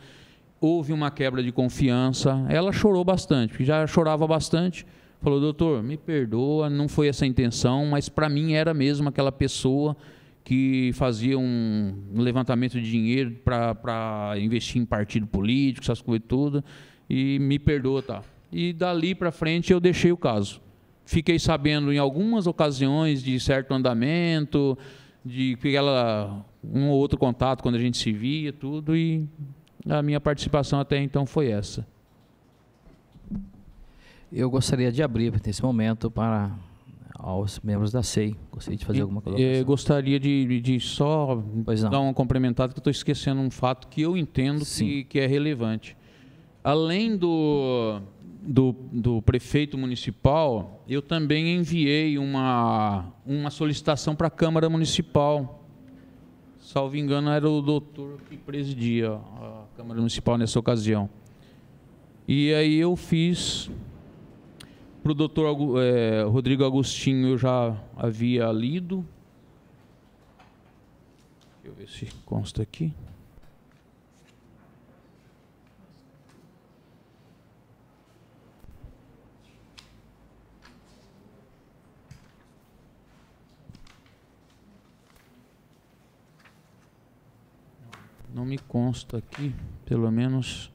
Houve uma quebra de confiança. Ela chorou bastante, porque já chorava bastante. Falou: doutor, me perdoa, não foi essa a intenção, mas para mim era mesmo aquela pessoa que fazia um levantamento de dinheiro para investir em partido político, essas coisas todas, e me perdoa, tá? E dali para frente eu deixei o caso. Fiquei sabendo em algumas ocasiões de certo andamento, de um ou outro contato quando a gente se via, tudo, e a minha participação até então foi essa. Eu gostaria de abrir nesse momento para aos membros da SEI. Gostaria de fazer alguma colocação. Gostaria de só dar uma complementada, que eu estou esquecendo um fato que eu entendo que é relevante. Além do prefeito municipal, eu também enviei uma solicitação para a Câmara Municipal. Salvo engano, era o doutor que presidia a Câmara Municipal nessa ocasião. E aí eu fiz para o doutor Rodrigo Agostinho, eu já havia lido. Deixa eu ver se consta aqui. Não me consta aqui, pelo menos.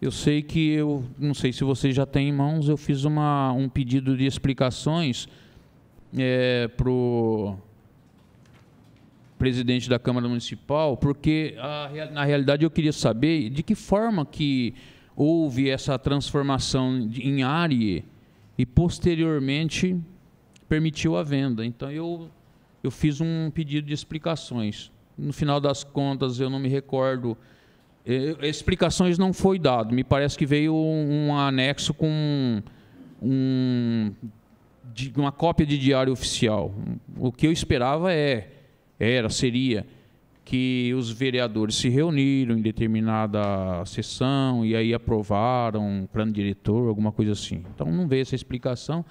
Eu sei que não sei se vocês já têm em mãos, eu fiz um pedido de explicações para o presidente da Câmara Municipal, porque na realidade eu queria saber de que forma que houve essa transformação em área e posteriormente permitiu a venda. Então eu fiz um pedido de explicações. No final das contas eu não me recordo. Explicações não foi dado. Me parece que veio um anexo com uma cópia de diário oficial. O que eu esperava seria que os vereadores se reuniram em determinada sessão e aí aprovaram um plano diretor, alguma coisa assim. Então não veio essa explicação.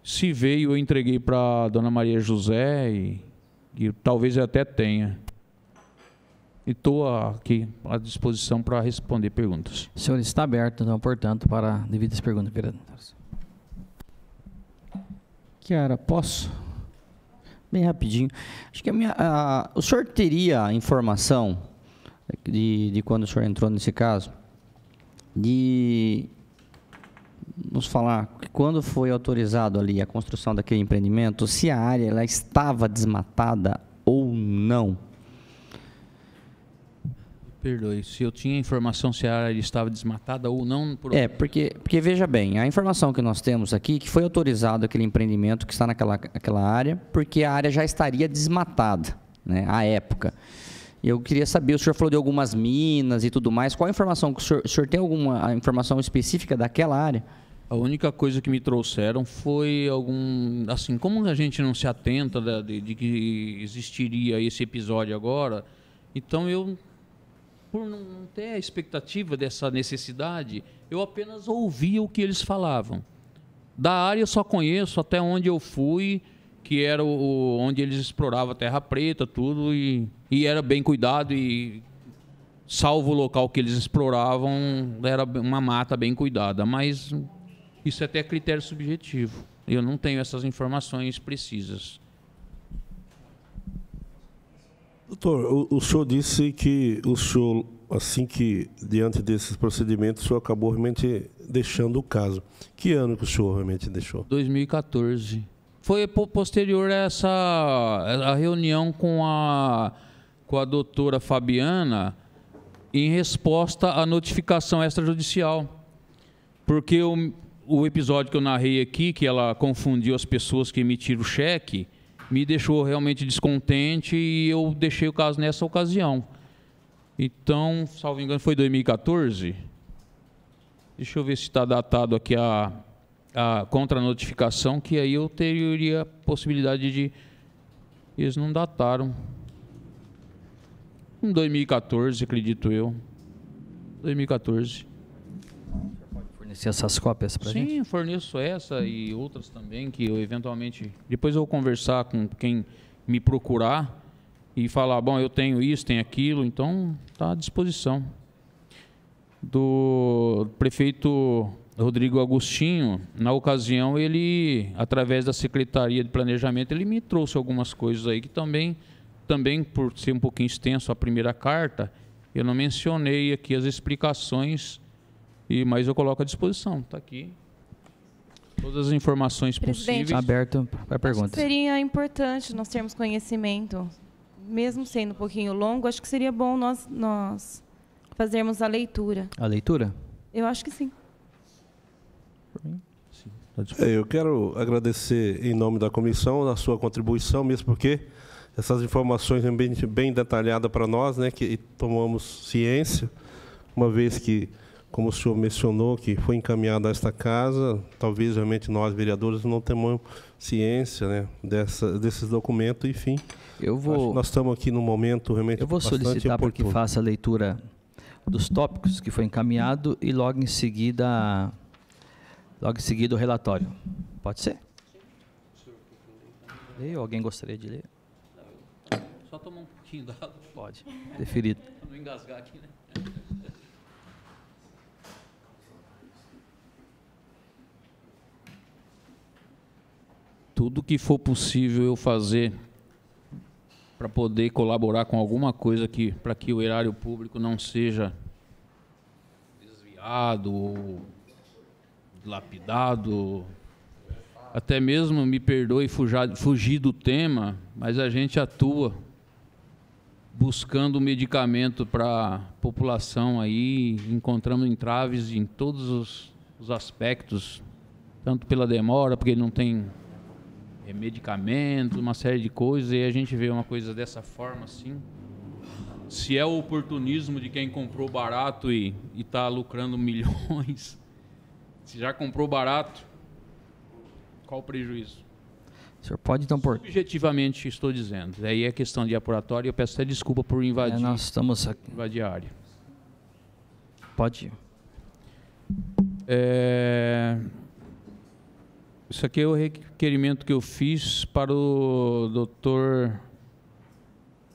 Se veio, eu entreguei para a dona Maria José e talvez eu até tenha. E estou aqui à disposição para responder perguntas. O senhor está aberto, então, portanto, para devidas perguntas, vereadores. Kiara, posso? Bem rapidinho. Acho que o senhor teria a informação de quando o senhor entrou nesse caso, de nos falar que quando foi autorizado ali a construção daquele empreendimento, se a área ela estava desmatada ou não? Perdoe, se eu tinha informação se a área estava desmatada ou não... Porque veja bem, a informação que nós temos aqui, que foi autorizado aquele empreendimento que está naquela área, porque a área já estaria desmatada, né, à época. Eu queria saber, o senhor falou de algumas minas e tudo mais, qual a informação, o senhor tem alguma informação específica daquela área? A única coisa que me trouxeram foi assim, como a gente não se atenta de que existiria esse episódio agora, então por não ter a expectativa dessa necessidade, eu apenas ouvia o que eles falavam. Da área eu só conheço até onde eu fui, que era onde eles exploravam a terra preta, tudo, e era bem cuidado, e salvo o local que eles exploravam, era uma mata bem cuidada, mas isso é até critério subjetivo. Eu não tenho essas informações precisas. Doutor, o senhor disse que o senhor, assim que, diante desses procedimentos, o senhor acabou realmente deixando o caso. Que ano que o senhor realmente deixou? 2014. Foi posterior a a reunião com a doutora Fabiana em resposta à notificação extrajudicial. Porque o episódio que eu narrei aqui, que ela confundiu as pessoas que emitiram o cheque, me deixou realmente descontente e eu deixei o caso nessa ocasião. Então, salvo engano, foi 2014. Deixa eu ver se está datado aqui a contra-notificação, que aí eu teria a possibilidade de... Eles não dataram. Em 2014, acredito eu. 2014. Fornecer essas cópias para a gente? Sim, forneço essa e outras também, que eu eventualmente... Depois eu vou conversar com quem me procurar e falar, bom, eu tenho isso, tenho aquilo, então está à disposição. Do prefeito Rodrigo Agostinho, na ocasião, ele, através da Secretaria de Planejamento, ele me trouxe algumas coisas aí que também por ser um pouquinho extenso a primeira carta, eu não mencionei aqui as explicações, mas eu coloco à disposição, está aqui. Todas as informações possíveis. Aberto para perguntas. Seria importante nós termos conhecimento, mesmo sendo um pouquinho longo, acho que seria bom nós fazermos a leitura. A leitura? Eu acho que sim. Eu quero agradecer em nome da comissão a sua contribuição, mesmo porque essas informações são bem detalhadas para nós, né, que tomamos ciência, uma vez que, como o senhor mencionou, que foi encaminhada a esta casa, talvez realmente nós, vereadores, não temos ciência, né, desses documentos, enfim. Nós estamos aqui num momento realmente bastante importante. Eu vou solicitar para que faça a leitura dos tópicos que foi encaminhado e logo em seguida o relatório. Pode ser? Leio? Alguém gostaria de ler? Só tomar um pouquinho d'água. Pode. Deferido. Para não engasgar aqui, né? Tudo que for possível eu fazer para poder colaborar com alguma coisa aqui, para que o erário público não seja desviado ou dilapidado. Até mesmo, me perdoe fugir do tema, mas a gente atua buscando medicamento para a população aí, encontramos entraves em todos os aspectos, tanto pela demora, porque não tem medicamento, uma série de coisas, e a gente vê uma coisa dessa forma assim. Se é o oportunismo de quem comprou barato e está lucrando milhões, se já comprou barato, qual o prejuízo? O senhor pode então por... Objetivamente estou dizendo. Aí é questão de apuratório, eu peço até desculpa por invadir, nós estamos aqui. Invadir a área. Pode ir. Isso aqui é o requerimento que eu fiz para o doutor...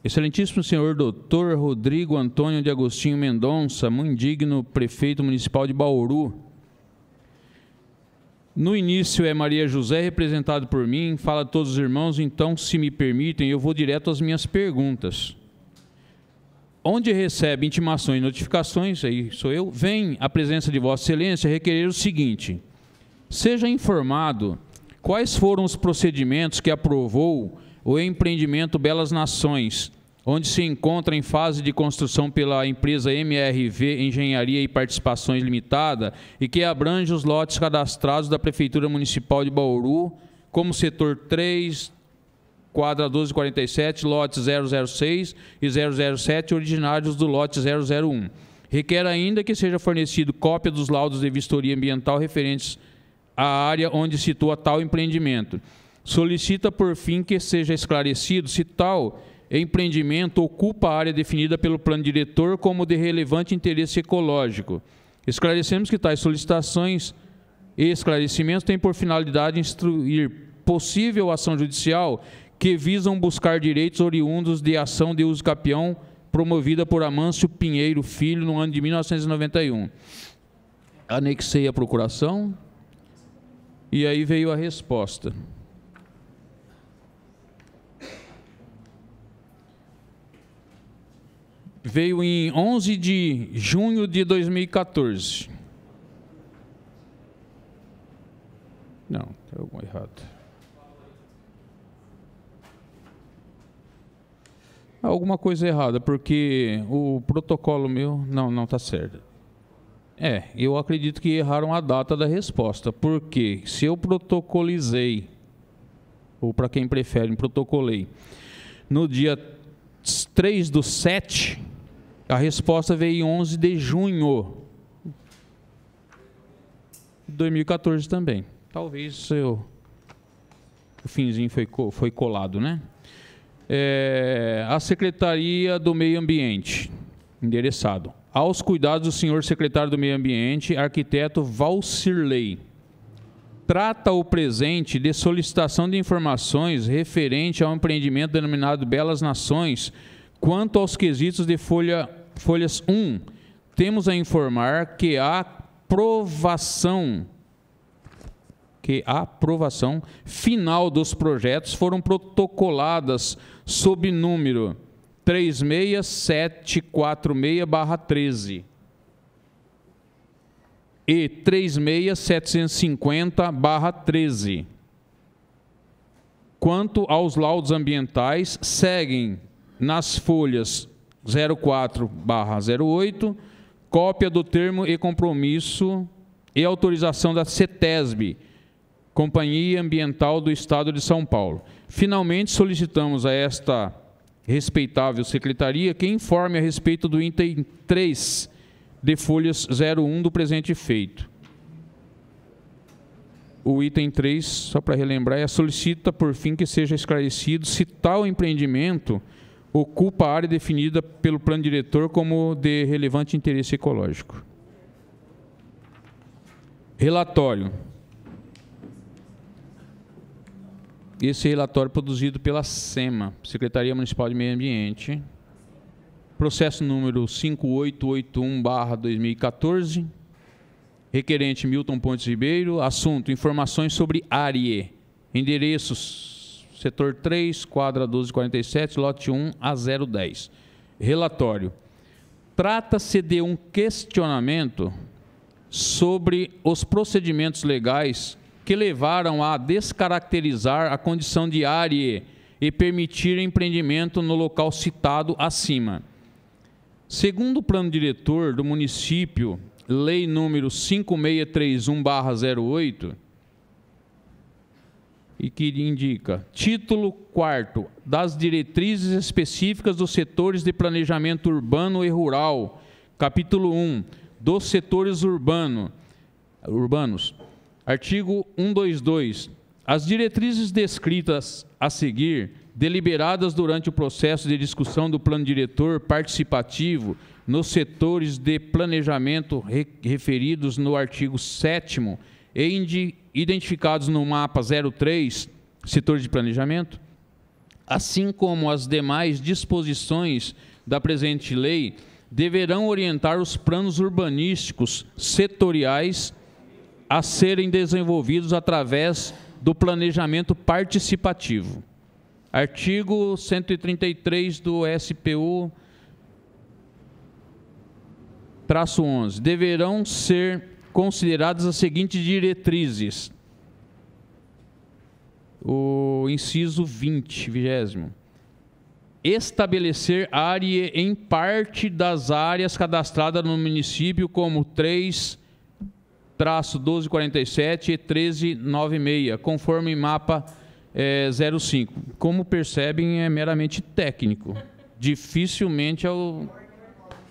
Excelentíssimo senhor doutor Rodrigo Antônio de Agostinho Mendonça, muito digno prefeito municipal de Bauru. No início é Maria José, representado por mim, fala a todos os irmãos, então, se me permitem, eu vou direto às minhas perguntas. Onde recebe intimações e notificações, aí sou eu, vem a presença de Vossa Excelência requerer o seguinte: seja informado quais foram os procedimentos que aprovou o empreendimento Belas Nações, onde se encontra em fase de construção pela empresa MRV Engenharia e Participações Limitada e que abrange os lotes cadastrados da Prefeitura Municipal de Bauru, como setor 3, quadra 1247, lotes 006 e 007, originários do lote 001. Requer ainda que seja fornecido cópia dos laudos de vistoria ambiental referentes à área onde situa tal empreendimento. Solicita, por fim, que seja esclarecido se tal empreendimento ocupa a área definida pelo plano diretor como de relevante interesse ecológico. Esclarecemos que tais solicitações e esclarecimentos têm por finalidade instruir possível ação judicial que visam buscar direitos oriundos de ação de uso capião promovida por Amâncio Pinheiro Filho no ano de 1991. Anexei a procuração e aí veio a resposta. Veio em 11 de junho de 2014. Não, tem algum errado. Alguma coisa errada, porque o protocolo meu... Não está certo. Eu acredito que erraram a data da resposta, porque se eu protocolizei, ou para quem prefere, protocolei, no dia 3/7, a resposta veio em 11 de junho de 2014 também. Talvez o finzinho foi colado, né? A Secretaria do Meio Ambiente, endereçado aos cuidados do senhor secretário do Meio Ambiente, arquiteto Valcirley. Trata o presente de solicitação de informações referente ao empreendimento denominado Belas Nações. Quanto aos quesitos de folhas 1, temos a informar que a aprovação final dos projetos foram protocoladas sob número 36746/13 e 36750/13. Quanto aos laudos ambientais, seguem nas folhas 04/08, cópia do termo e compromisso e autorização da CETESB, Companhia Ambiental do Estado de São Paulo. Finalmente, solicitamos a esta respeitável secretaria que informe a respeito do item 3 de folhas 01 do presente feito. O item 3, só para relembrar, solicita, por fim, que seja esclarecido se tal empreendimento ocupa a área definida pelo plano diretor como de relevante interesse ecológico. Relatório. Esse relatório produzido pela SEMA, Secretaria Municipal de Meio Ambiente, processo número 5881/2014, requerente Milton Pontes Ribeiro, assunto: informações sobre área, endereços setor 3, quadra 1247, lote 1 a 010. Relatório. Trata-se de um questionamento sobre os procedimentos legais que levaram a descaracterizar a condição de área e permitir empreendimento no local citado acima. Segundo o plano diretor do município, lei número 5631/08, e que indica título 4º das diretrizes específicas dos setores de planejamento urbano e rural, capítulo 1, dos setores urbanos, artigo 122. As diretrizes descritas a seguir, deliberadas durante o processo de discussão do plano diretor participativo nos setores de planejamento referidos no artigo 7º e identificados no mapa 03, setor de planejamento, assim como as demais disposições da presente lei, deverão orientar os planos urbanísticos setoriais a serem desenvolvidos através do planejamento participativo. Artigo 133 do SPU, -11. Deverão ser consideradas as seguintes diretrizes. O inciso 20º. Estabelecer área em parte das áreas cadastradas no município como 3-1247 e 1396, conforme mapa 05. Como percebem, é meramente técnico.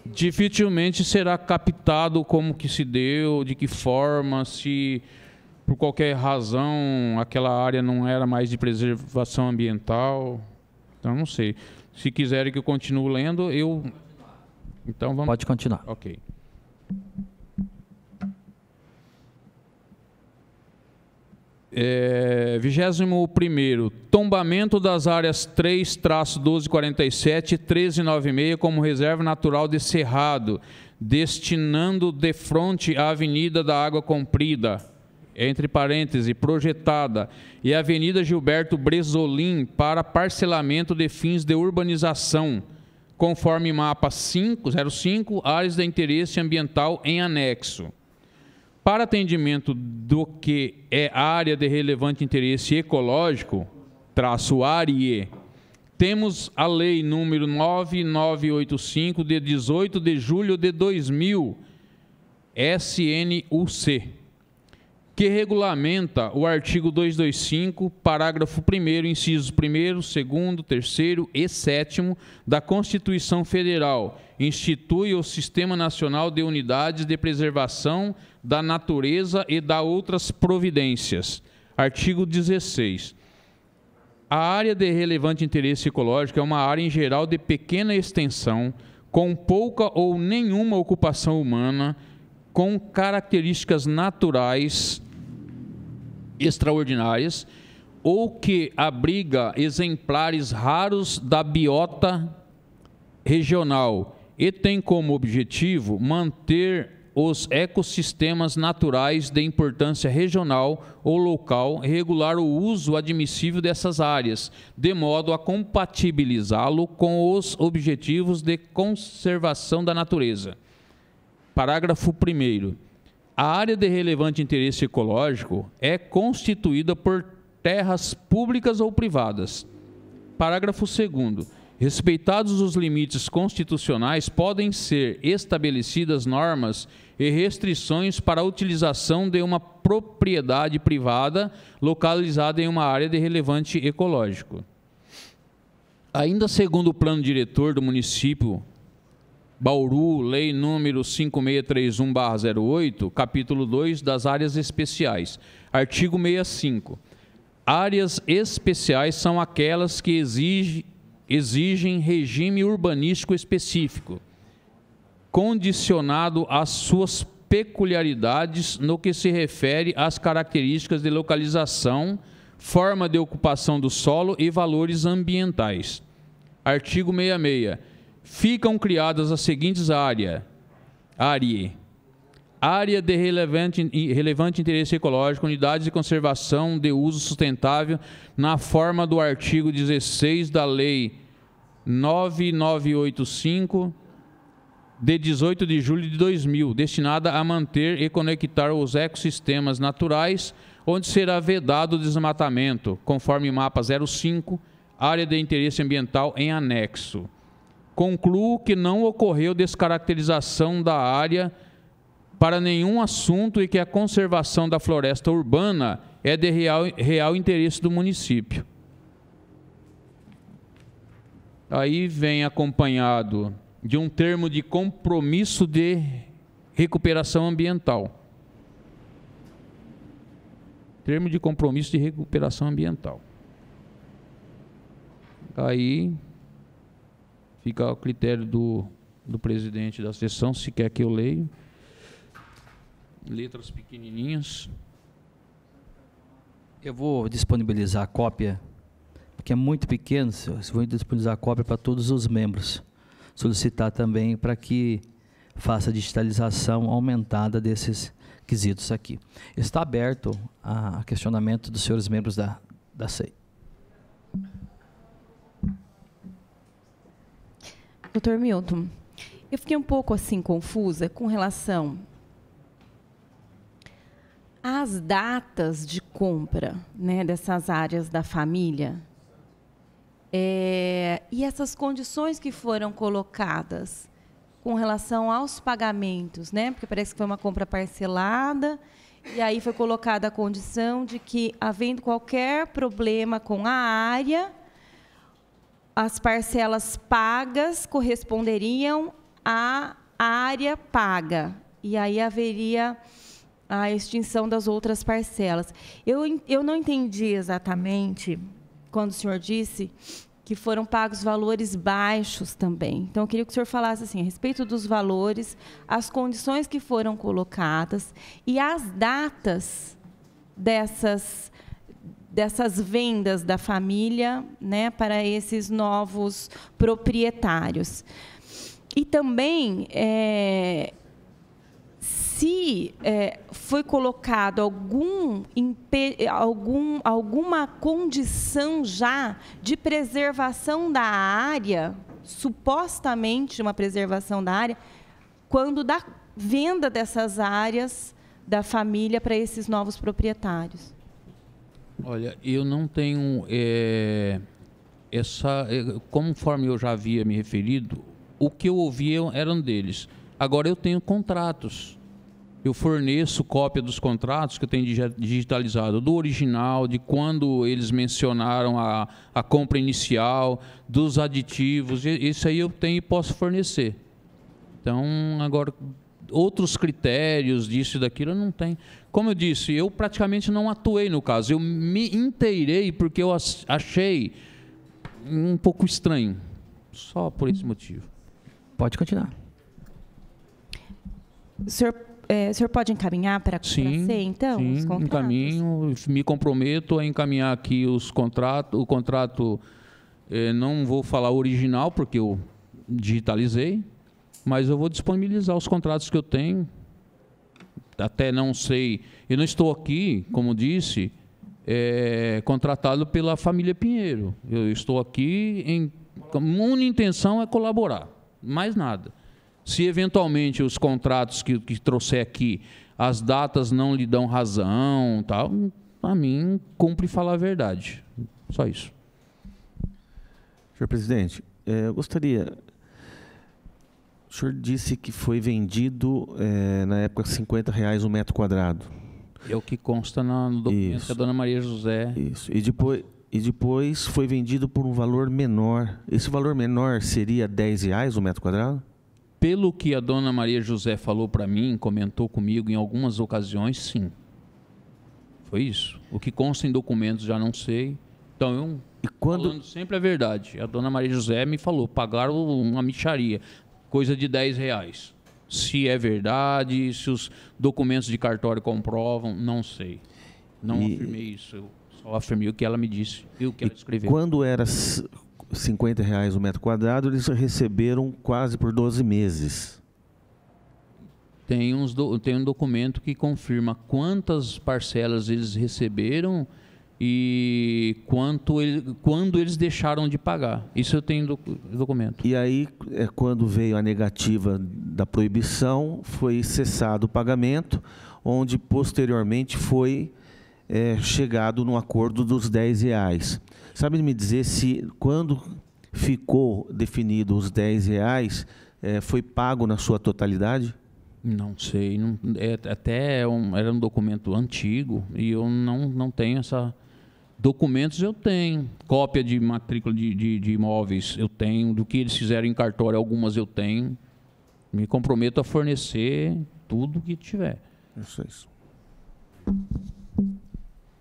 Dificilmente será captado como que se deu, de que forma, se por qualquer razão aquela área não era mais de preservação ambiental. Então, não sei. Se quiserem que eu continue lendo, então vamos... Pode continuar. Ok. É, 21º, tombamento das áreas 3-1247 e 1396 como reserva natural de Cerrado, destinando de frente à Avenida da Água Comprida, entre parênteses, projetada, e a Avenida Gilberto Bresolim para parcelamento de fins de urbanização, conforme mapa 05, áreas de interesse ambiental em anexo. Para atendimento do que é área de relevante interesse ecológico, -ARIE, temos a Lei número 9985, de 18 de julho de 2000, SNUC, que regulamenta o artigo 225, parágrafo 1º, incisos 1º, 2º, 3º e 7º da Constituição Federal, institui o Sistema Nacional de Unidades de Preservação da Natureza e dá outras providências. Artigo 16. A área de relevante interesse ecológico é uma área em geral de pequena extensão, com pouca ou nenhuma ocupação humana, com características naturais extraordinárias, ou que abriga exemplares raros da biota regional e tem como objetivo manter os ecossistemas naturais de importância regional ou local e regular o uso admissível dessas áreas, de modo a compatibilizá-lo com os objetivos de conservação da natureza. Parágrafo 1º. A área de relevante interesse ecológico é constituída por terras públicas ou privadas. Parágrafo 2º. Respeitados os limites constitucionais, podem ser estabelecidas normas e restrições para a utilização de uma propriedade privada localizada em uma área de relevante ecológico. Ainda segundo o plano diretor do município Bauru, lei número 5631/08, capítulo 2 das áreas especiais. Artigo 65. Áreas especiais são aquelas que exigem regime urbanístico específico, condicionado às suas peculiaridades no que se refere às características de localização, forma de ocupação do solo e valores ambientais. Artigo 66. Ficam criadas as seguintes áreas: área de relevante interesse ecológico, unidades de conservação de uso sustentável, na forma do artigo 16 da Lei 9985, de 18 de julho de 2000, destinada a manter e conectar os ecossistemas naturais, onde será vedado o desmatamento, conforme mapa 05, área de interesse ambiental em anexo. Concluo que não ocorreu descaracterização da área para nenhum assunto e que a conservação da floresta urbana é de real interesse do município. Aí vem acompanhado de um termo de compromisso de recuperação ambiental. Termo de compromisso de recuperação ambiental. Aí fica ao critério do presidente da sessão, se quer que eu leia. Letras pequenininhas. Eu vou disponibilizar a cópia, porque é muito pequeno, vou disponibilizar a cópia para todos os membros. Solicitar também para que faça a digitalização aumentada desses quesitos aqui. Está aberto a questionamento dos senhores membros da SEI. Doutor Milton, eu fiquei um pouco assim confusa com relação às datas de compra, né, dessas áreas da família. E essas condições que foram colocadas com relação aos pagamentos, né? Porque parece que foi uma compra parcelada, e aí foi colocada a condição de que, havendo qualquer problema com a área, as parcelas pagas corresponderiam à área paga, e aí haveria a extinção das outras parcelas. Eu não entendi exatamente quando o senhor disse que foram pagos valores baixos também. Então, eu queria que o senhor falasse assim, a respeito dos valores, as condições que foram colocadas e as datas dessas vendas da família, né, para esses novos proprietários. E também, se foi colocado alguma condição já de preservação da área, supostamente uma preservação da área, quando da venda dessas áreas da família para esses novos proprietários. Olha, eu não tenho conforme eu já havia me referido, o que eu ouvia eram deles. Agora eu tenho contratos. Eu forneço cópia dos contratos que eu tenho digitalizado, do original, de quando eles mencionaram a compra inicial, dos aditivos, isso aí eu tenho e posso fornecer. Então, agora, outros critérios disso e daquilo eu não tenho. Como eu disse, eu praticamente não atuei no caso, eu me inteirei porque eu achei um pouco estranho, só por esse motivo. Pode continuar. O senhor pode encaminhar para a SEI, então, sim, os contratos? Encaminho, me comprometo a encaminhar aqui os contratos. O contrato, não vou falar original, porque eu digitalizei, mas eu vou disponibilizar os contratos que eu tenho. Até não sei, eu não estou aqui, como disse, contratado pela família Pinheiro. Eu estou aqui, a única intenção é colaborar, mais nada. Se eventualmente os contratos que trouxer aqui, as datas não lhe dão razão, tal, a mim cumpre falar a verdade. Só isso. Senhor presidente, eu gostaria... O senhor disse que foi vendido, na época, R$50 o metro quadrado. É o que consta no documento da dona Maria José. Isso. E depois foi vendido por um valor menor. Esse valor menor seria R$10 o metro quadrado? Pelo que a dona Maria José falou para mim, comentou comigo em algumas ocasiões, sim. Foi isso. O que consta em documentos já não sei. Então, falando sempre a verdade. A dona Maria José me falou, pagaram uma mixaria, coisa de R$10. Se é verdade, se os documentos de cartório comprovam, não sei. Não afirmei isso, eu só afirmei o que ela me disse e o que ela escreveu. Quando era R$50 o metro quadrado, eles receberam quase por 12 meses. Tem um documento que confirma quantas parcelas eles receberam e quando eles deixaram de pagar. Isso eu tenho documento. E aí, quando veio a negativa da proibição, foi cessado o pagamento, onde posteriormente foi chegado no acordo dos R$10. Sabe me dizer se, quando ficou definido os R$10, foi pago na sua totalidade? Não sei. Era um documento antigo e eu não tenho essa... Documentos eu tenho. Cópia de matrícula de imóveis eu tenho. Do que eles fizeram em cartório, algumas eu tenho. Me comprometo a fornecer tudo que tiver. Isso.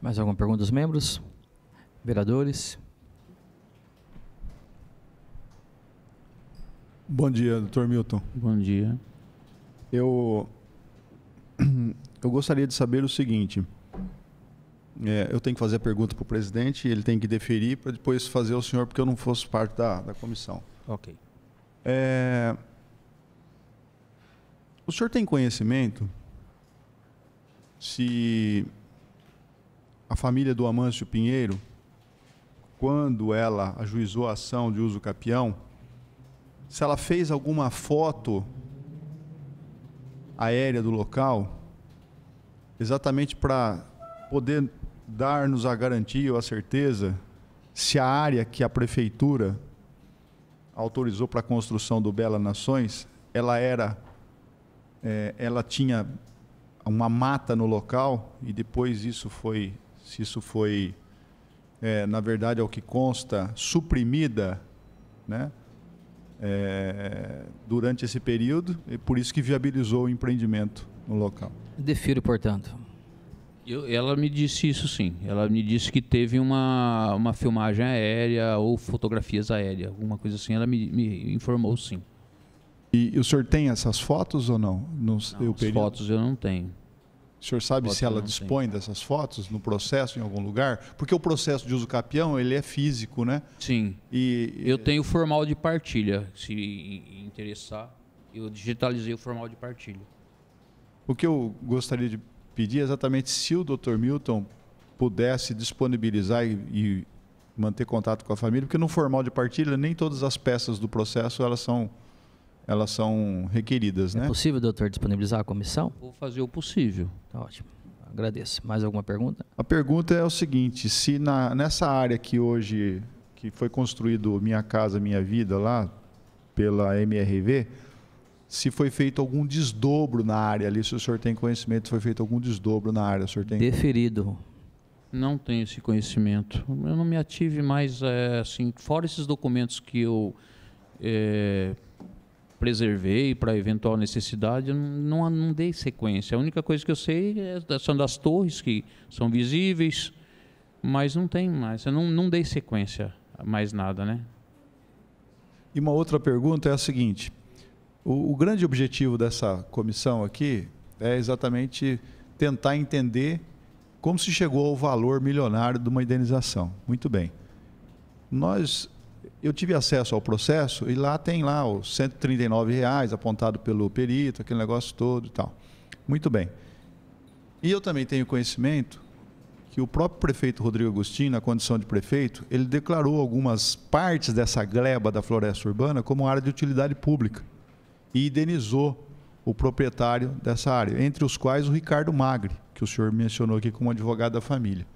Mais alguma pergunta dos membros? Vereadores? Bom dia, doutor Milton. Bom dia. Eu gostaria de saber o seguinte. Eu tenho que fazer a pergunta para o presidente, ele tem que deferir para depois fazer ao senhor, porque eu não fosse parte da comissão. Ok. O senhor tem conhecimento se a família do Amâncio Pinheiro, quando ela ajuizou a ação de uso capião, se ela fez alguma foto aérea do local, exatamente para poder dar-nos a garantia ou a certeza se a área que a prefeitura autorizou para a construção do Bela Nações, ela tinha uma mata no local e depois se isso foi, na verdade, ao que consta, suprimida, né, durante esse período, e por isso que viabilizou o empreendimento no local. Defiro, portanto. Ela me disse isso, sim. Ela me disse que teve uma filmagem aérea ou fotografias aéreas, alguma coisa assim. Ela me informou, sim. E o senhor tem essas fotos ou não? As fotos eu não tenho. O senhor sabe se ela dispõe dessas fotos no processo, em algum lugar? Porque o processo de uso capião, ele é físico, né? Sim. Eu tenho o formal de partilha. Se interessar, eu digitalizei o formal de partilha. O que eu gostaria de pedir é exatamente se o Dr. Milton pudesse disponibilizar e manter contato com a família, porque no formal de partilha nem todas as peças do processo elas são requeridas, né? É possível, doutor, disponibilizar a comissão? Vou fazer o possível. Tá ótimo. Agradeço. Mais alguma pergunta? A pergunta é o seguinte: se nessa área que hoje que foi construído Minha Casa Minha Vida lá pela MRV, se foi feito algum desdobro na área ali, se o senhor tem conhecimento, se foi feito algum desdobro na área, o senhor tem? Deferido. Não tenho esse conhecimento. Eu não me ative mais, assim, fora esses documentos que eu preservei para eventual necessidade, eu não dei sequência. A única coisa que eu sei são das torres, que são visíveis, mas não tem mais. Eu não dei sequência a mais nada, né? E uma outra pergunta é a seguinte: o grande objetivo dessa comissão aqui é exatamente tentar entender como se chegou ao valor milionário de uma indenização. Muito bem. Eu tive acesso ao processo e lá tem lá os R$ 139 apontado pelo perito, aquele negócio todo e tal. Muito bem. E eu também tenho conhecimento que o próprio prefeito Rodrigo Agostinho, na condição de prefeito, ele declarou algumas partes dessa gleba da floresta urbana como área de utilidade pública e indenizou o proprietário dessa área, entre os quais o Ricardo Magri, que o senhor mencionou aqui como advogado da família.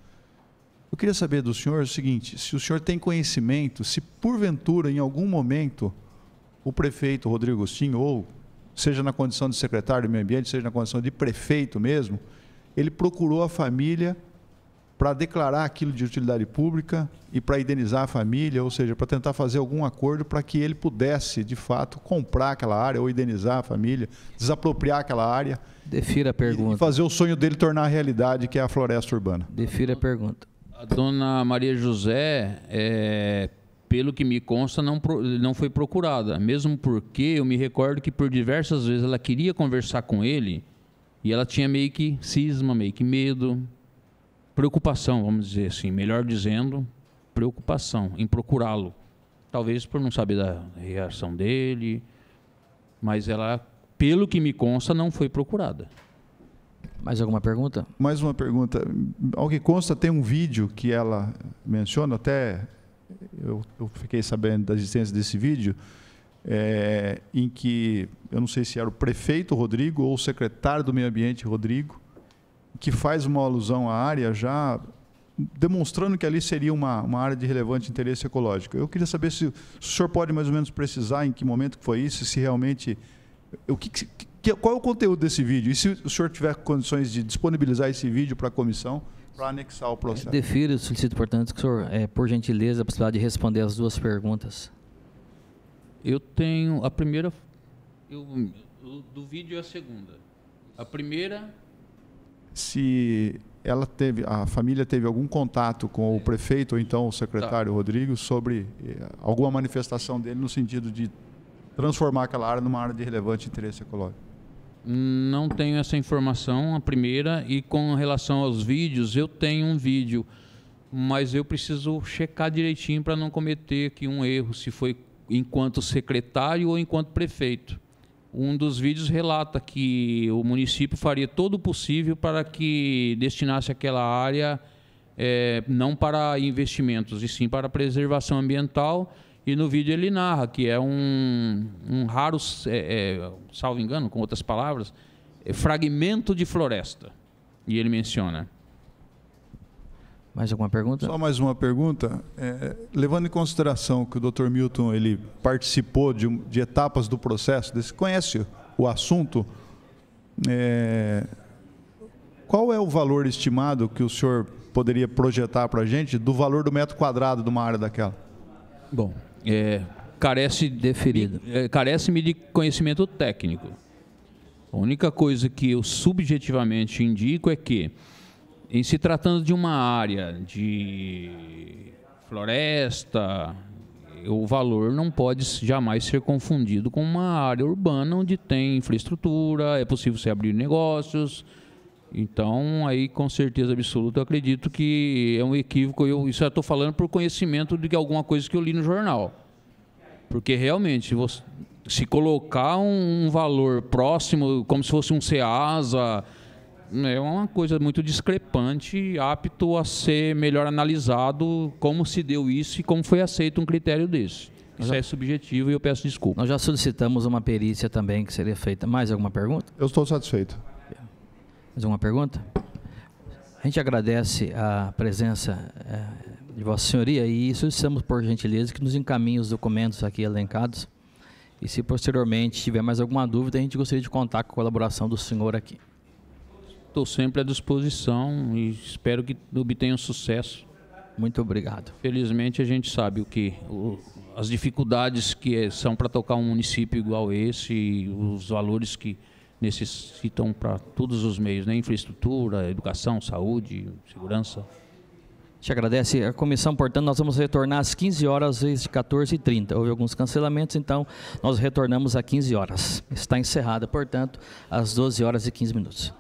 Eu queria saber do senhor o seguinte: se o senhor tem conhecimento, se porventura, em algum momento, o prefeito Rodrigo Agostinho, ou seja na condição de secretário do Meio Ambiente, seja na condição de prefeito mesmo, ele procurou a família para declarar aquilo de utilidade pública e para indenizar a família, ou seja, para tentar fazer algum acordo para que ele pudesse, de fato, comprar aquela área ou indenizar a família, desapropriar aquela área. Defira a pergunta. E fazer o sonho dele tornar realidade, que é a floresta urbana. Defira a pergunta. A dona Maria José, pelo que me consta, não foi procurada, mesmo porque eu me recordo que por diversas vezes ela queria conversar com ele e ela tinha meio que cisma, meio que medo, preocupação, vamos dizer assim, melhor dizendo, preocupação em procurá-lo. Talvez por não saber da reação dele, mas ela Pelo que me consta, não foi procurada. Mais alguma pergunta? Mais uma pergunta. Ao que consta, tem um vídeo que ela menciona, até eu fiquei sabendo da existência desse vídeo, em que, eu não sei se era o prefeito Rodrigo ou o secretário do Meio Ambiente Rodrigo, que faz uma alusão à área já demonstrando que ali seria uma área de relevante interesse ecológico. Eu queria saber se o senhor pode mais ou menos precisar em que momento que foi isso, se realmente... Qual é o conteúdo desse vídeo? E se o senhor tiver condições de disponibilizar esse vídeo para a comissão, para anexar o processo? Defiro, solicito, portanto, que o senhor, por gentileza, a possibilidade de responder as duas perguntas. Eu tenho a primeira... do vídeo é a segunda. A primeira... Se a família teve algum contato com o prefeito ou então o secretário Rodrigo sobre alguma manifestação dele no sentido de transformar aquela área numa área de relevante interesse ecológico. Não tenho essa informação, a primeira, e com relação aos vídeos, eu tenho um vídeo, mas eu preciso checar direitinho para não cometer aqui um erro, se foi enquanto secretário ou enquanto prefeito. Um dos vídeos relata que o município faria todo o possível para que destinasse aquela área não para investimentos, e sim para preservação ambiental. E no vídeo ele narra que é um raro, salvo engano, com outras palavras, fragmento de floresta. E ele menciona. Mais alguma pergunta? Só mais uma pergunta. Levando em consideração que o Dr. Milton ele participou de etapas do processo, conhece o assunto, qual é o valor estimado que o senhor poderia projetar para a gente do valor do metro quadrado de uma área daquela? Bom, carece-me de conhecimento técnico. A única coisa que eu subjetivamente indico é que, em se tratando de uma área de floresta, o valor não pode jamais ser confundido com uma área urbana onde tem infraestrutura, é possível se abrir negócios. Então, aí, com certeza absoluta, eu acredito que é um equívoco. Isso eu estou falando por conhecimento de alguma coisa que eu li no jornal. Porque, realmente, se colocar um valor próximo, como se fosse um CEASA, é uma coisa muito discrepante, apto a ser melhor analisado como se deu isso e como foi aceito um critério desse. Isso é subjetivo e eu peço desculpa. Nós já solicitamos uma perícia também que seria feita. Mais alguma pergunta? Eu estou satisfeito. Mais alguma pergunta? A gente agradece a presença de Vossa Senhoria e solicitamos, por gentileza, que nos encaminhe os documentos aqui elencados. E se posteriormente tiver mais alguma dúvida, a gente gostaria de contar com a colaboração do senhor aqui. Estou sempre à disposição e espero que obtenham sucesso. Muito obrigado. Felizmente a gente sabe as dificuldades que são para tocar um município igual esse e os valores que necessitam para todos os meios, né? Infraestrutura, educação, saúde, segurança. Te agradece a comissão, portanto, nós vamos retornar às 15 horas, às vezes de 14h30. Houve alguns cancelamentos, então nós retornamos às 15 horas. Está encerrada, portanto, às 12 horas e 15 minutos.